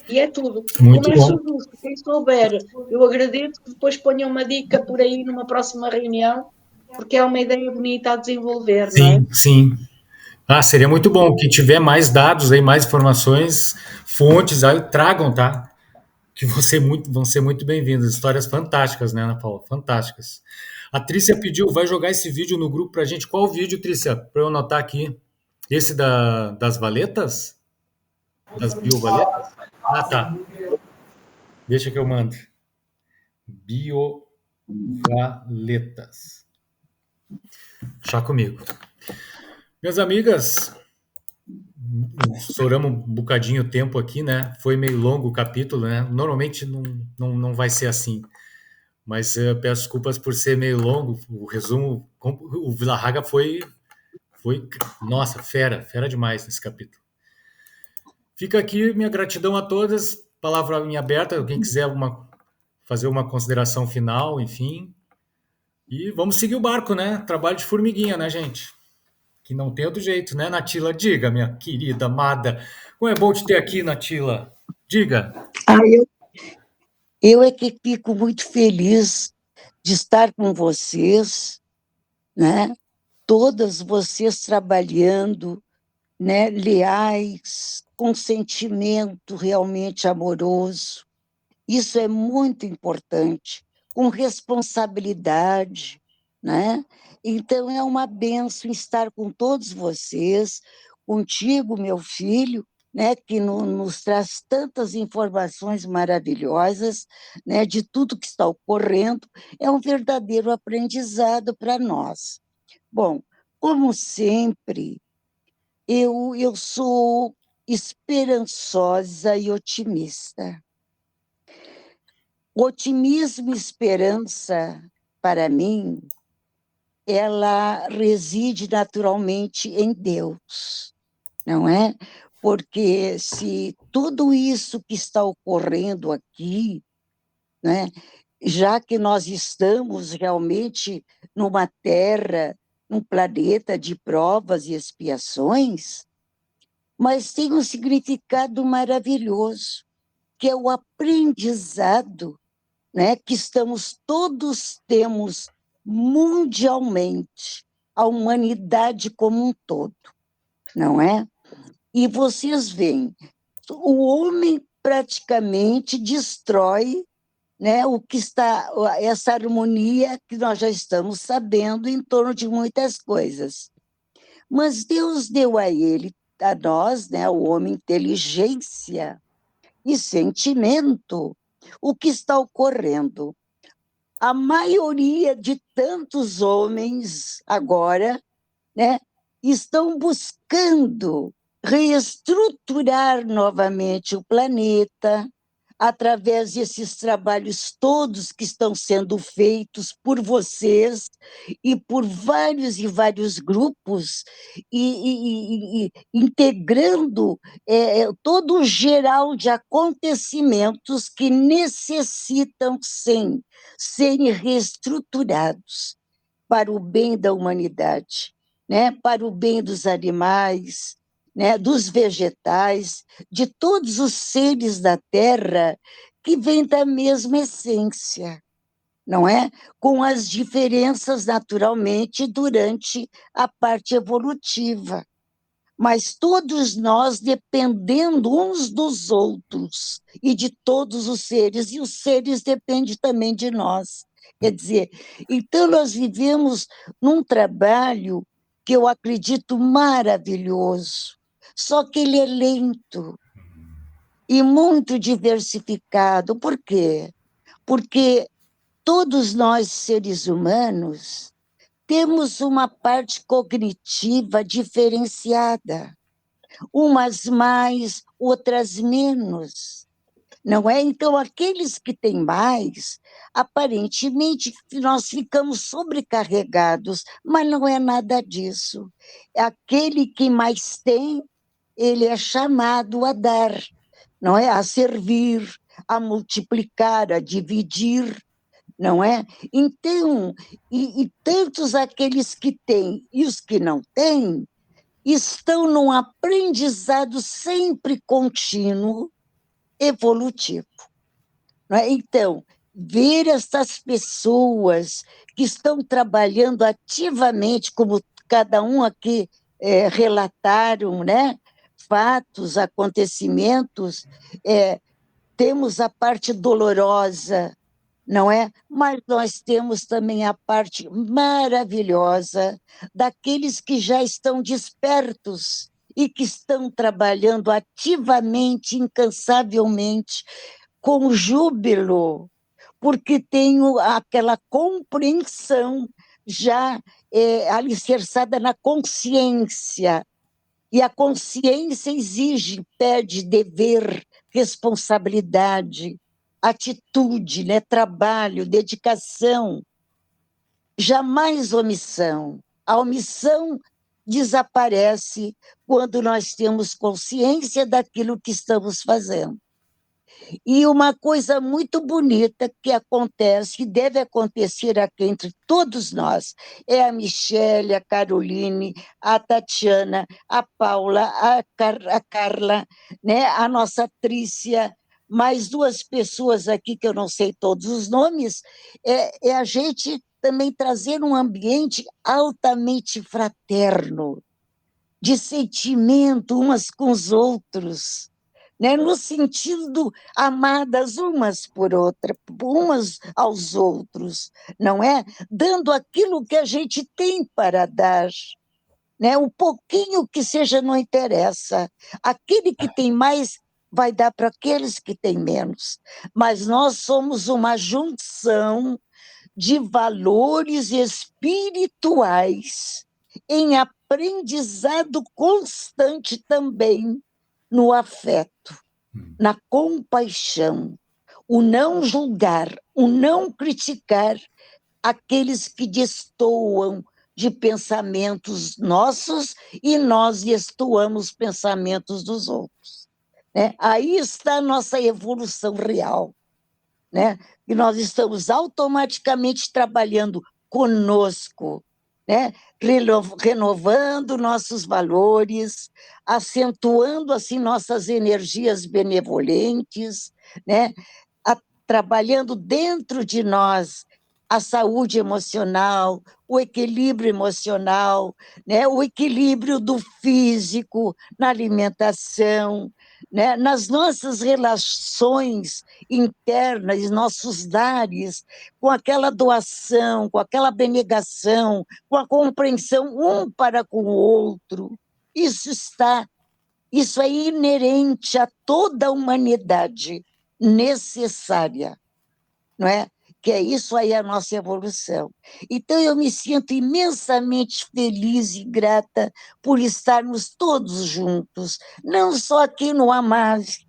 E é tudo. Muito bom. Justo, quem souber, eu agradeço que depois ponham uma dica por aí numa próxima reunião, porque é uma ideia bonita a desenvolver, sim, não é? Sim. Seria muito bom. Quem tiver mais dados aí, mais informações, fontes, aí tragam, tá? Que vão ser muito bem-vindas. Histórias fantásticas, né, Ana Paula? Fantásticas. A Trícia pediu, vai jogar esse vídeo no grupo pra gente. Qual vídeo, Trícia? Para eu anotar aqui. Esse das valetas? Das biovaletas? Tá. Deixa que eu mando. Biovaletas. Deixa comigo. Minhas amigas, estouramos um bocadinho o tempo aqui, né? Foi meio longo o capítulo, né? Normalmente não vai ser assim. Mas eu peço desculpas por ser meio longo. O resumo, o Vila Haga foi, nossa, fera demais nesse capítulo. Fica aqui minha gratidão a todas, palavra em aberta, quem quiser fazer uma consideração final, enfim. E vamos seguir o barco, né? Trabalho de formiguinha, né, gente? Que não tem outro jeito, né, Natila? Diga, minha querida amada. Como é bom te ter aqui, Natila. Diga. Eu é que fico muito feliz de estar com vocês, né? Todas vocês trabalhando, né? Leais, com sentimento realmente amoroso. Isso é muito importante, com responsabilidade, né? Então é uma bênção estar com todos vocês, contigo, meu filho, né, que nos traz tantas informações maravilhosas, né, de tudo que está ocorrendo. É um verdadeiro aprendizado para nós. Bom, como sempre, eu sou esperançosa e otimista. Otimismo e esperança, para mim, ela reside naturalmente em Deus, não é? Porque se tudo isso que está ocorrendo aqui, né, já que nós estamos realmente numa terra, num planeta de provas e expiações, mas tem um significado maravilhoso, que é o aprendizado, né, que temos mundialmente, a humanidade como um todo, não é? E vocês veem, o homem praticamente destrói, né, o que está, essa harmonia que nós já estamos sabendo em torno de muitas coisas. Mas Deus deu a nós, né, o homem, inteligência e sentimento. O que está ocorrendo? A maioria de tantos homens agora, né, estão buscando reestruturar novamente o planeta através desses trabalhos todos que estão sendo feitos por vocês e por vários e vários grupos, e integrando todo o geral de acontecimentos que necessitam, sim, serem reestruturados para o bem da humanidade, né? Para o bem dos animais, né? Dos vegetais, de todos os seres da Terra que vêm da mesma essência, não é? Com as diferenças, naturalmente, durante a parte evolutiva. Mas todos nós dependendo uns dos outros e de todos os seres, e os seres dependem também de nós. Quer dizer, então nós vivemos num trabalho que eu acredito maravilhoso, só que ele é lento e muito diversificado. Por quê? Porque todos nós, seres humanos, temos uma parte cognitiva diferenciada, umas mais, outras menos. não é? Então, aqueles que têm mais, aparentemente, nós ficamos sobrecarregados, mas não é nada disso. Aquele que mais tem, ele é chamado a dar, não é? A servir, a multiplicar, a dividir, não é? Então, e tantos aqueles que têm e os que não têm, estão num aprendizado sempre contínuo, evolutivo. Não é? Então, ver essas pessoas que estão trabalhando ativamente, como cada um aqui relataram, né? Fatos, acontecimentos, temos a parte dolorosa, não é? Mas nós temos também a parte maravilhosa daqueles que já estão despertos e que estão trabalhando ativamente, incansavelmente, com júbilo, porque tenho aquela compreensão já alicerçada na consciência. E a consciência exige, pede dever, responsabilidade, atitude, né? Trabalho, dedicação, jamais omissão. A omissão desaparece quando nós temos consciência daquilo que estamos fazendo. E uma coisa muito bonita que acontece, que deve acontecer aqui entre todos nós, é a Michele, a Caroline, a Tatiana, a Paula, a Carla, né? A nossa Trícia, mais duas pessoas aqui que eu não sei todos os nomes, é a gente também trazer um ambiente altamente fraterno, de sentimento umas com os outros, né? No sentido amadas umas por outras, umas aos outros, não é? Dando aquilo que a gente tem para dar, né? O pouquinho que seja não interessa. Aquele que tem mais vai dar para aqueles que têm menos. Mas nós somos uma junção de valores espirituais em aprendizado constante também no afeto, na compaixão, o não julgar, o não criticar aqueles que destoam de pensamentos nossos e nós destoamos pensamentos dos outros, né? Aí está a nossa evolução real, né? E nós estamos automaticamente trabalhando conosco, né? Renovando nossos valores, acentuando assim nossas energias benevolentes, né? Trabalhando dentro de nós a saúde emocional, o equilíbrio emocional, né? O equilíbrio do físico, na alimentação, né? Nas nossas relações internas, nossos dares, com aquela doação, com aquela abnegação, com a compreensão um para com o outro. Isso é inerente a toda a humanidade, necessária, não é? Que é isso aí a nossa evolução. Então, eu me sinto imensamente feliz e grata por estarmos todos juntos, não só aqui no Amaz,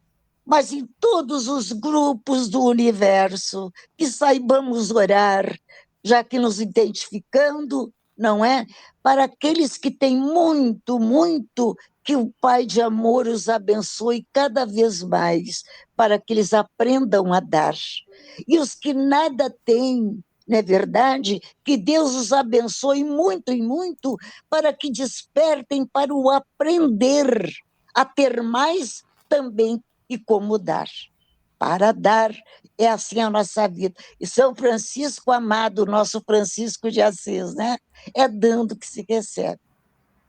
mas em todos os grupos do universo, que saibamos orar, já que nos identificando, não é? Para aqueles que têm muito, muito, que o Pai de amor os abençoe cada vez mais, para que eles aprendam a dar. E os que nada têm, não é verdade? Que Deus os abençoe muito e muito, para que despertem para o aprender a ter mais também e como dar. Para dar, é assim a nossa vida. E São Francisco amado, nosso Francisco de Assis, né? É dando que se recebe.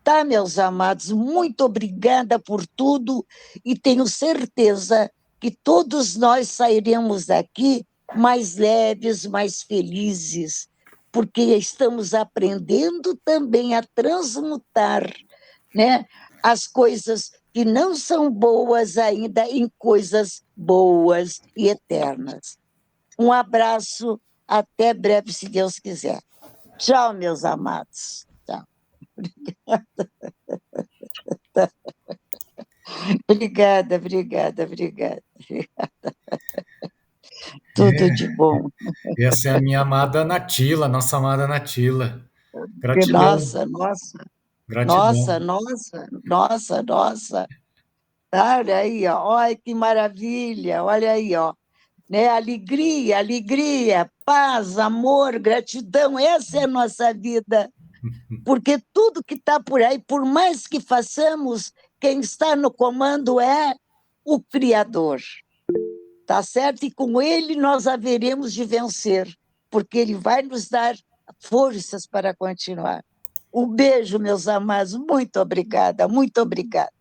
Tá, meus amados, muito obrigada por tudo e tenho certeza que todos nós sairemos daqui mais leves, mais felizes, porque estamos aprendendo também a transmutar, né, as coisas que não são boas ainda em coisas boas e eternas. Um abraço, até breve, se Deus quiser. Tchau, meus amados. Tchau. Obrigada. Tudo de bom. Essa é a minha amada Natila, nossa amada Natila. Gratidão, Nossa, nossa, nossa, gratidão. nossa, nossa, nossa. Olha aí, ó. Olha que maravilha, olha aí, ó. Né? Alegria, alegria, paz, amor, gratidão, essa é a nossa vida. Porque tudo que está por aí, por mais que façamos, quem está no comando é o Criador. Tá certo? E com ele nós haveremos de vencer, porque ele vai nos dar forças para continuar. Um beijo, meus amados. Muito obrigada, muito obrigada.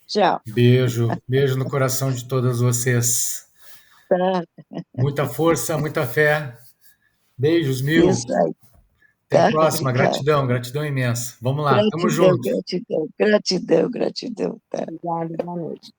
Tchau. Beijo, beijo no coração de todas vocês. Tá? Muita força, muita fé. Beijos mil. Isso aí. Até a Tá? próxima. Obrigada. Gratidão, gratidão imensa. Vamos lá, tamo Gratidão, junto. gratidão, gratidão, gratidão. Tá? Obrigada, boa noite.